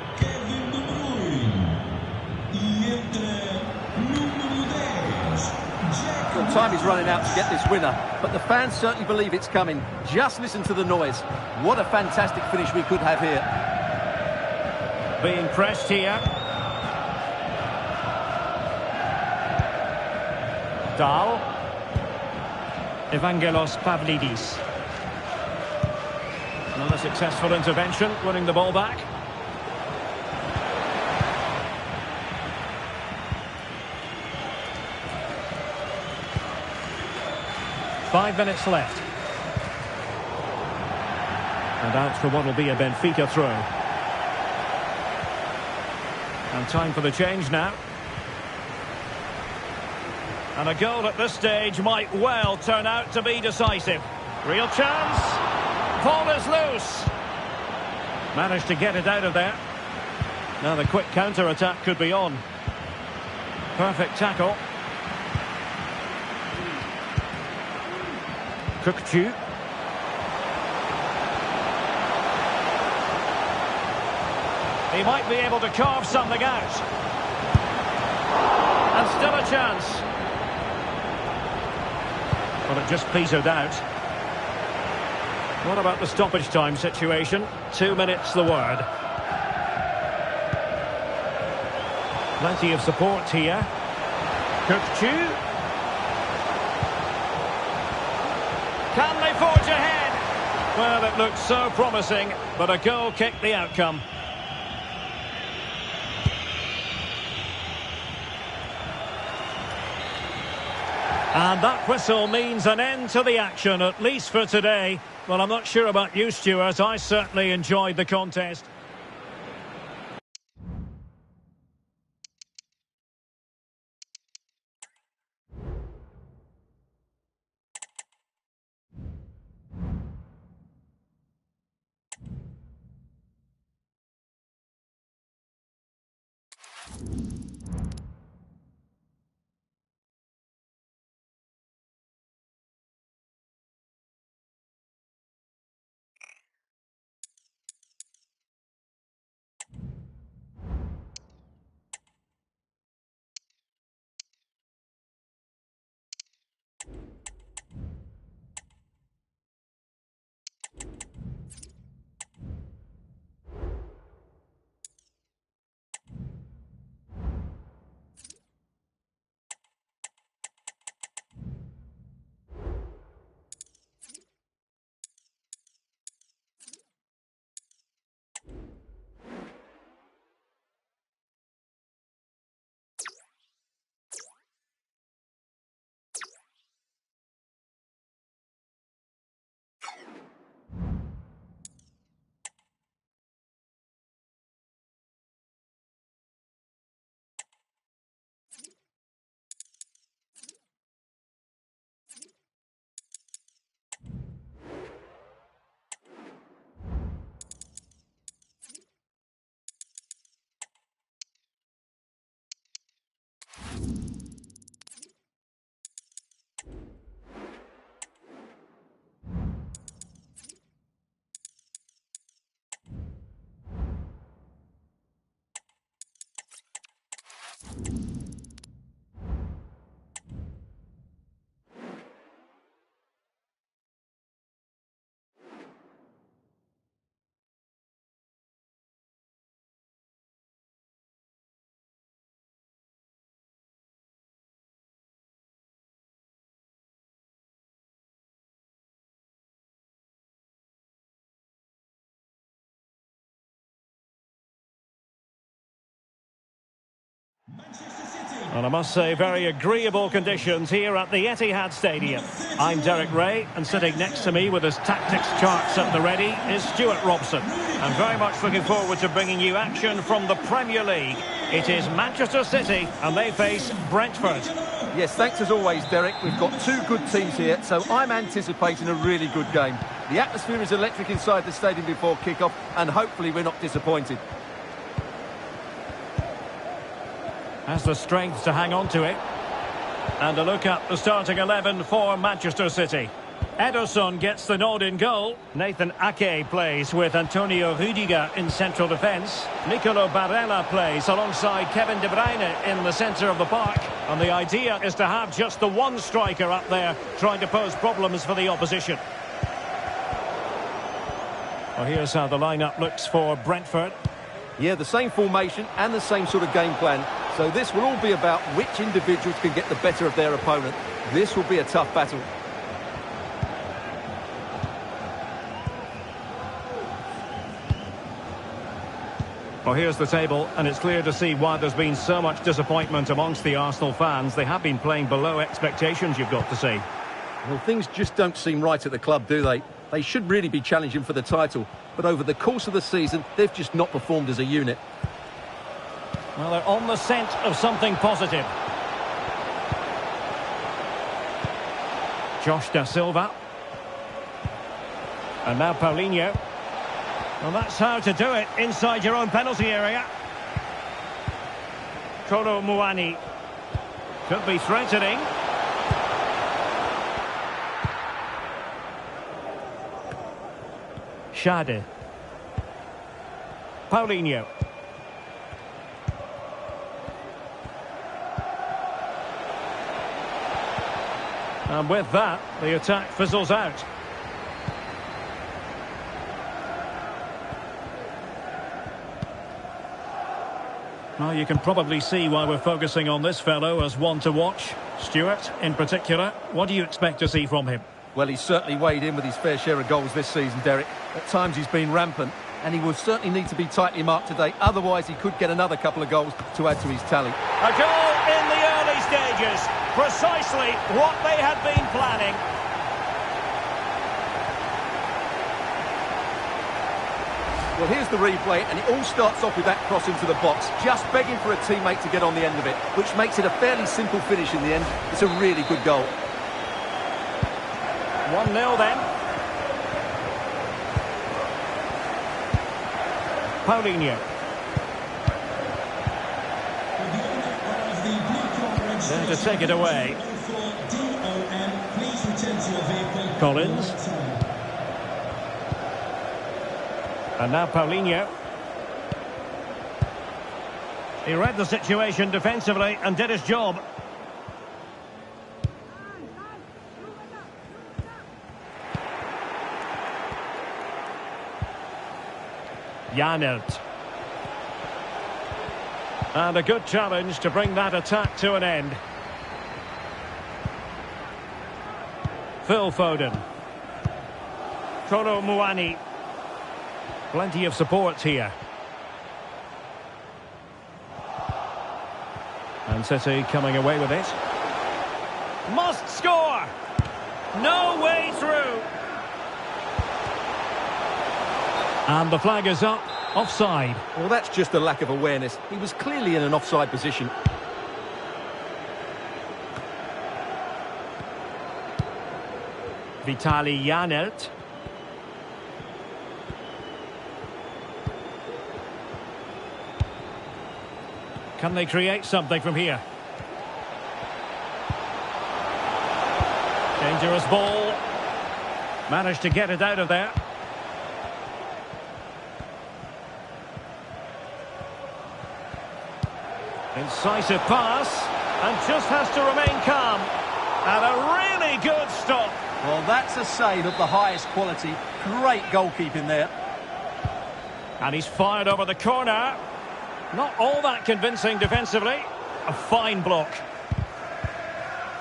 Well, time is running out to get this winner, but the fans certainly believe it's coming. Just listen to the noise. What a fantastic finish we could have here. Being pressed here. Dahl. Evangelos Pavlidis. Another successful intervention, winning the ball back. Five minutes left. And out for what will be a Benfica throw. And time for the change now. And a goal at this stage might well turn out to be decisive. Real chance. Ball is loose. Managed to get it out of there. Now the quick counter-attack could be on. Perfect tackle. Kukçu. He might be able to carve something out. And still a chance. Well, it just petered out. What about the stoppage time situation? 2 minutes the word. Plenty of support here. Kukulkan. Can they forge ahead? Well, it looked so promising, but a goal kicked the outcome. And that whistle means an end to the action, at least for today. Well, I'm not sure about you, Stuart. I certainly enjoyed the contest. And I must say, very agreeable conditions here at the Etihad Stadium. I'm Derek Ray, and sitting next to me with his tactics charts at the ready is Stuart Robson. I'm very much looking forward to bringing you action from the Premier League. It is Manchester City, and they face Brentford. Yes, thanks as always, Derek. We've got two good teams here, so I'm anticipating a really good game. The atmosphere is electric inside the stadium before kick-off, and hopefully we're not disappointed. Has the strength to hang on to it. And a look at the starting 11 for Manchester City. Ederson gets the nod in goal. Nathan Ake plays with Antonio Rudiger in central defence. Nicolo Barella plays alongside Kevin De Bruyne in the centre of the park. And the idea is to have just the one striker up there trying to pose problems for the opposition. Well, here's how the lineup looks for Brentford. Yeah, the same formation and the same sort of game plan. So this will all be about which individuals can get the better of their opponent. This will be a tough battle. Well, here's the table, and it's clear to see why there's been so much disappointment amongst the Arsenal fans. They have been playing below expectations, you've got to say. Well, things just don't seem right at the club, do they? They should really be challenging for the title, but over the course of the season, they've just not performed as a unit. Well, they're on the scent of something positive. Josh Da Silva. And now Paulinho. Well, that's how to do it inside your own penalty area. Kolo Muani. Could be threatening. Schade. Paulinho. And with that, the attack fizzles out. Well, you can probably see why we're focusing on this fellow as one to watch. Stuart, in particular, what do you expect to see from him? Well, he's certainly weighed in with his fair share of goals this season, Derek. At times he's been rampant, and he will certainly need to be tightly marked today. Otherwise, he could get another couple of goals to add to his tally. A goal in the early stages. Precisely what they had been planning. Well, here's the replay, and it all starts off with that cross into the box, just begging for a teammate to get on the end of it, which makes it a fairly simple finish in the end. It's a really good goal. 1-0 then. Paulinho. There to take it away. Collins. And now Paulinho. He read the situation defensively and did his job. Janelt. And a good challenge to bring that attack to an end. Phil Foden. Kolo Muani. Plenty of support here. Man.City coming away with it. Must score! No way through! And the flag is up. Offside. Well, that's just a lack of awareness. He was clearly in an offside position. Vitaly Janelt. Can they create something from here? Dangerous ball. Managed to get it out of there. Incisive pass. And just has to remain calm. And a really good stop. Well, that's a save of the highest quality. Great goalkeeping there. And he's fired over the corner. Not all that convincing defensively. A fine block.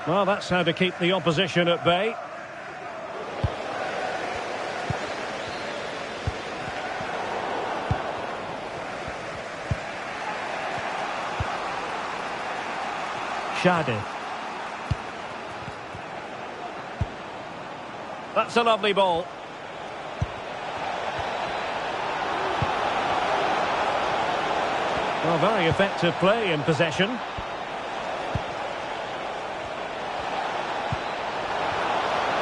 Well, that's how to keep the opposition at bay. Shadi. That's a lovely ball. Well, very effective play in possession.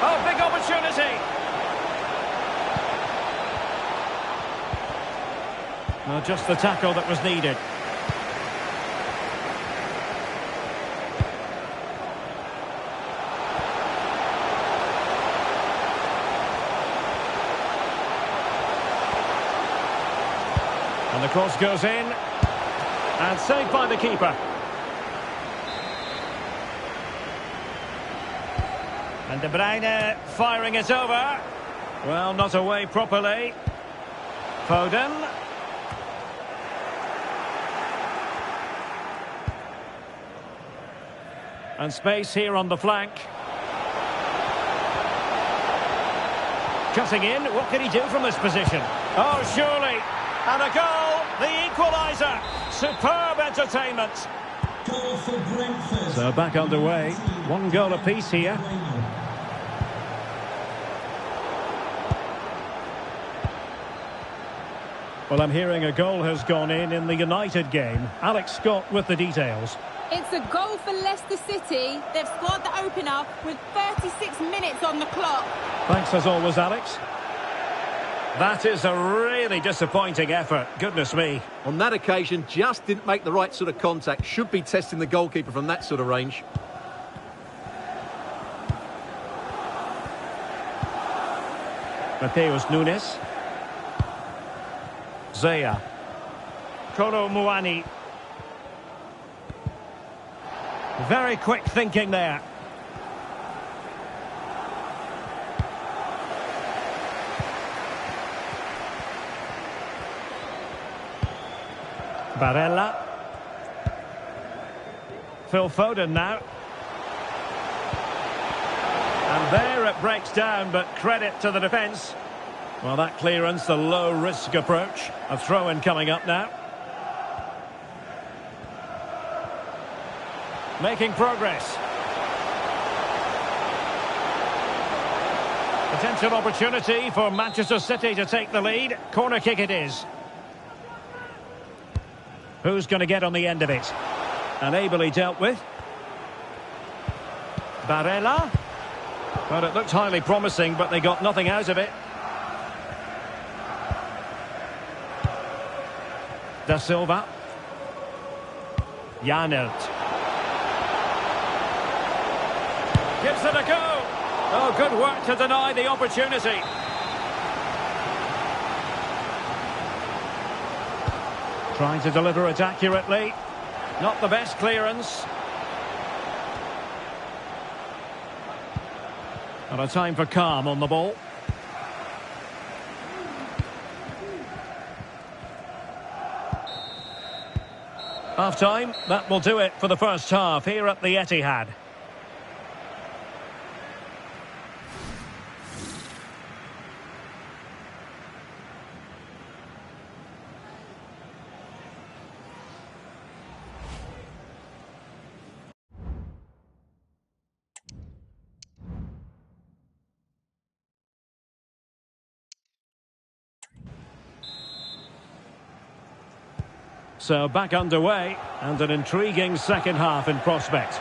Oh, big opportunity. Well, just the tackle that was needed. And the cross goes in. And saved by the keeper. And De Bruyne firing it over. Well, not away properly. Foden. And space here on the flank. Cutting in. What can he do from this position? Oh, surely. And a goal. The equaliser. Superb entertainment. Goal for Brentford. So back underway. 1 goal apiece here. Well, I'm hearing a goal has gone in the United game. Alex Scott with the details. It's a goal for Leicester City. They've scored the opener with 36 minutes on the clock. Thanks as always, Alex. That is a really disappointing effort. Goodness me. On that occasion, just didn't make the right sort of contact. Should be testing the goalkeeper from that sort of range. Mateus Nunes. Zaya. Kolo Muani. Very quick thinking there. Barella. Phil Foden now. And there it breaks down, but credit to the defence. Well, that clearance, the low-risk approach. A throw-in coming up now. Making progress. Potential opportunity for Manchester City to take the lead. Corner kick it is. Who's going to get on the end of it? And ably dealt with. Barella. Well, it looked highly promising, but they got nothing out of it. Da Silva. Janelt. Gives it a go. Oh, good work to deny the opportunity. Trying to deliver it accurately. Not the best clearance. And a time for calm on the ball. Half-time, that will do it for the first half here at the Etihad. So back underway, and an intriguing second half in prospect.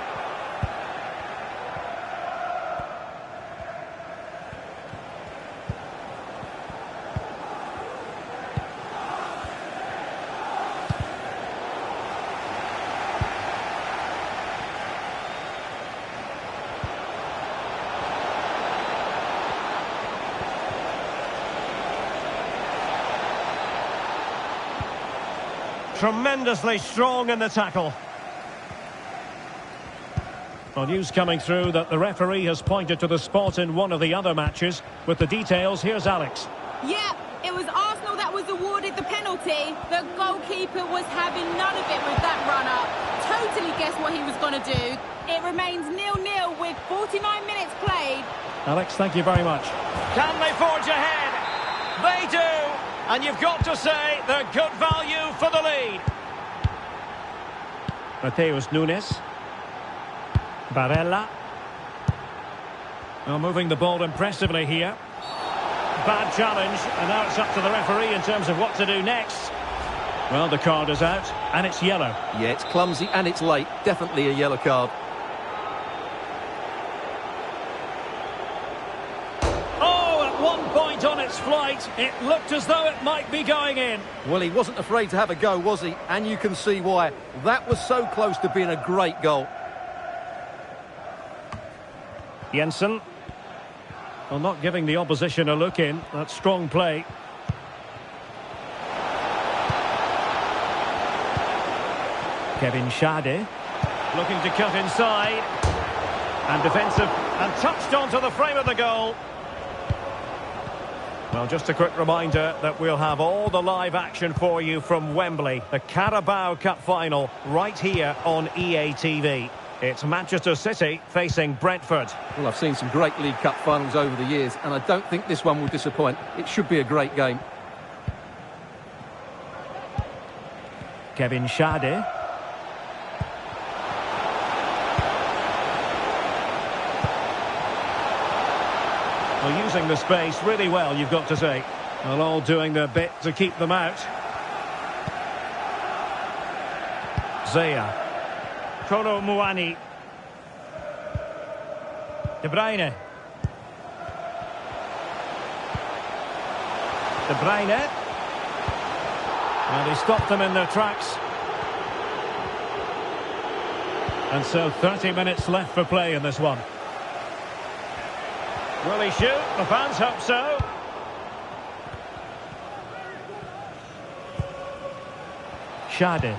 Tremendously strong in the tackle. Well, news coming through that the referee has pointed to the spot in one of the other matches. With the details, here's Alex. Yeah, it was Arsenal that was awarded the penalty. The goalkeeper was having none of it with that run-up. Totally guessed what he was going to do. It remains 0-0 with 49 minutes played. Alex, thank you very much. Can they forge ahead? They do! And you've got to say they're good value for the lead. Mateus Nunes. Barella. Well, moving the ball impressively here. Bad challenge, and now it's up to the referee in terms of what to do next. Well, the card is out, and it's yellow. Yeah, it's clumsy and it's late. Definitely a yellow card. One point on its flight, it looked as though it might be going in. Well, he wasn't afraid to have a go, was he? And you can see why. That was so close to being a great goal. Jensen. Well, not giving the opposition a look in. That's strong play. Kevin Schade. Looking to cut inside. And defensive. And touched onto the frame of the goal. Well, just a quick reminder that we'll have all the live action for you from Wembley. The Carabao Cup final right here on EA TV. It's Manchester City facing Brentford. Well, I've seen some great League Cup finals over the years, and I don't think this one will disappoint. It should be a great game. Kevin Schade. Well, using the space really well, you've got to say. Well, all doing their bit to keep them out. Zaya. Kolo Muani. De Bruyne. De Bruyne. Well, he stopped them in their tracks. And so 30 minutes left for play in this one. Will he shoot? The fans hope so. Schade.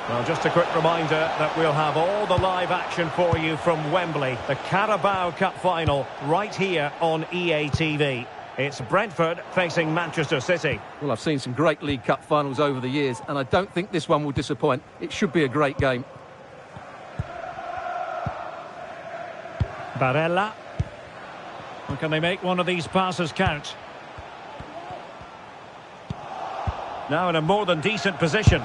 Well, just a quick reminder that we'll have all the live action for you from Wembley. The Carabao Cup final right here on EA TV. It's Brentford facing Manchester City. Well, I've seen some great League Cup finals over the years, and I don't think this one will disappoint. It should be a great game. Barella. Or can they make one of these passes count? Now in a more than decent position.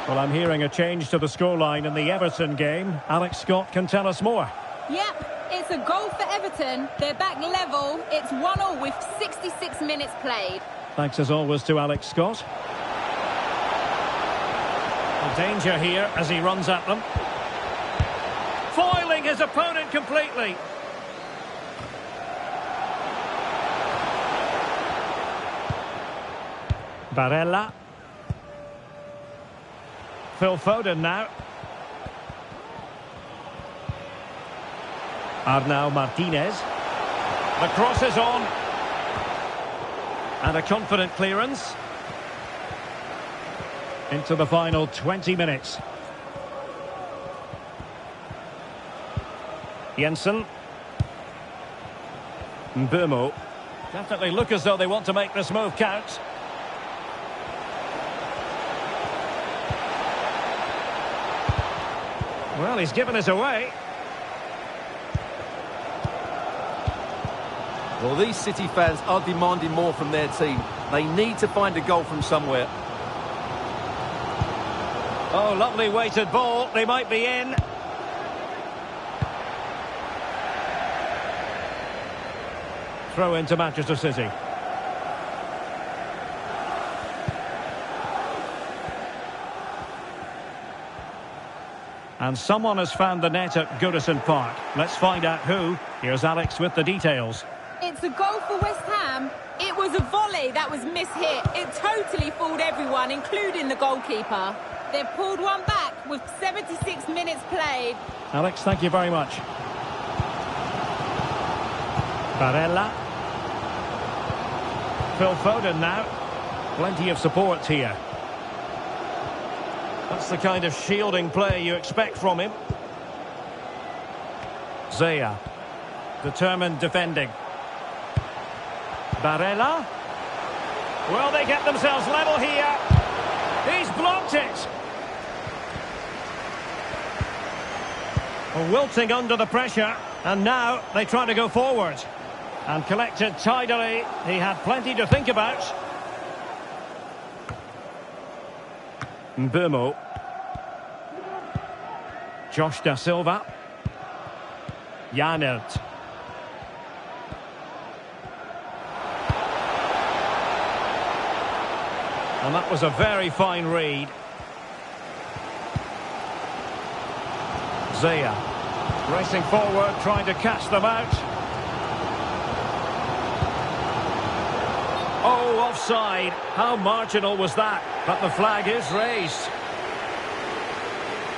Well, I'm hearing a change to the scoreline in the Everton game. Alex Scott can tell us more. Yep, it's a goal for Everton. They're back level. It's 1-1 with 66 minutes played. Thanks as always to Alex Scott. The danger here as he runs at them. Foiling his opponent completely. Barella. Phil Foden now. Arnau Martinez. The cross is on. And a confident clearance. Into the final 20 minutes. Jensen. Mbeumo. Definitely look as though they want to make this move count. Well, he's given us away. Well, these City fans are demanding more from their team. They need to find a goal from somewhere. Oh, lovely weighted ball. They might be in. Throw into Manchester City. And someone has found the net at Goodison Park. Let's find out who. Here's Alex with the details. It's a goal for West Ham. It was a volley that was mishit. It totally fooled everyone, including the goalkeeper. They've pulled one back with 76 minutes played. Alex, thank you very much. Barella. Phil Foden now. Plenty of support here. That's the kind of shielding play you expect from him. Zaya. Determined defending. Barella. Will they get themselves level here? He's blocked it. Wilting under the pressure. And now they try to go forward. And collected tidily. He had plenty to think about. Mbeumo. Josh Da Silva. Janert. And that was a very fine read. Zaya. Racing forward, trying to catch them out. Oh, offside. How marginal was that? But the flag is raised.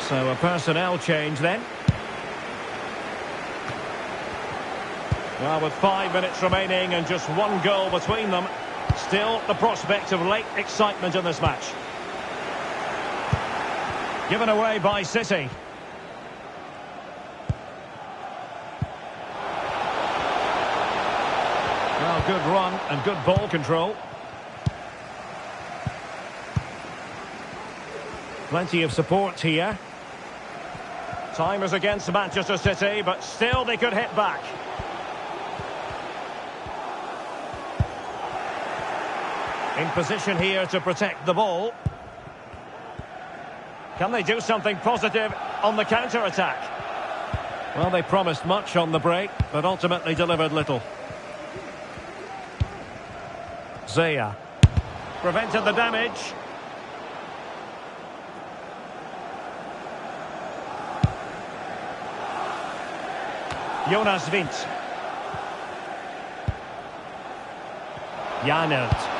So a personnel change then. Well, with 5 minutes remaining and just one goal between them, still the prospect of late excitement in this match. Given away by City. Well, good run and good ball control. Plenty of support here. Time is against Manchester City, but still they could hit back. In position here to protect the ball. Can they do something positive on the counter-attack? Well, they promised much on the break, but ultimately delivered little. Zaya. Prevented the damage. Jonas Wind. Janert.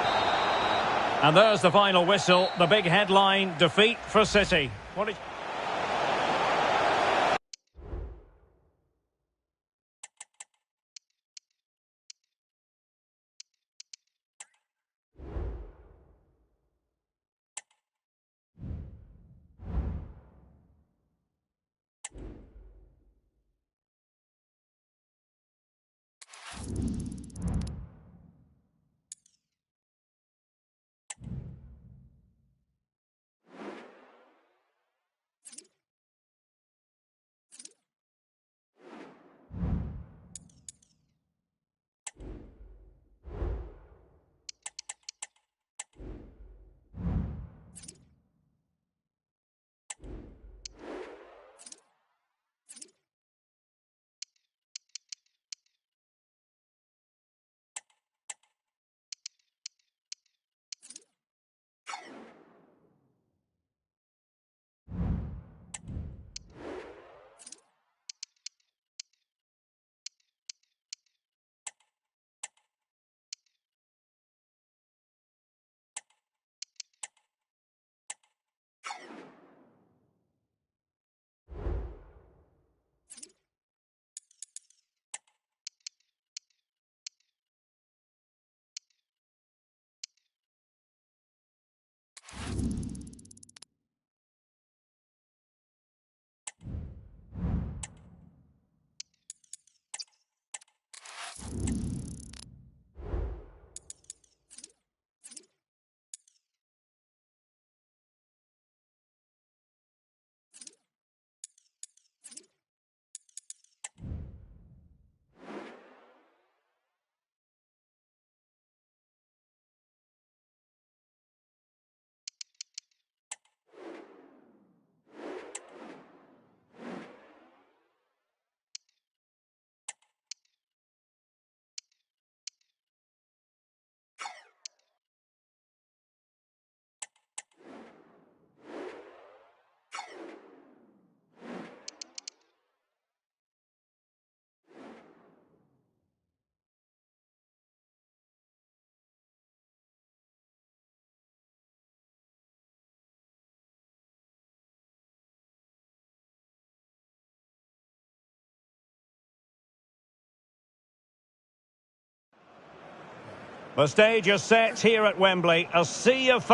And there's the final whistle. The big headline, defeat for City. What did... The stage is set here at Wembley. A sea of fans.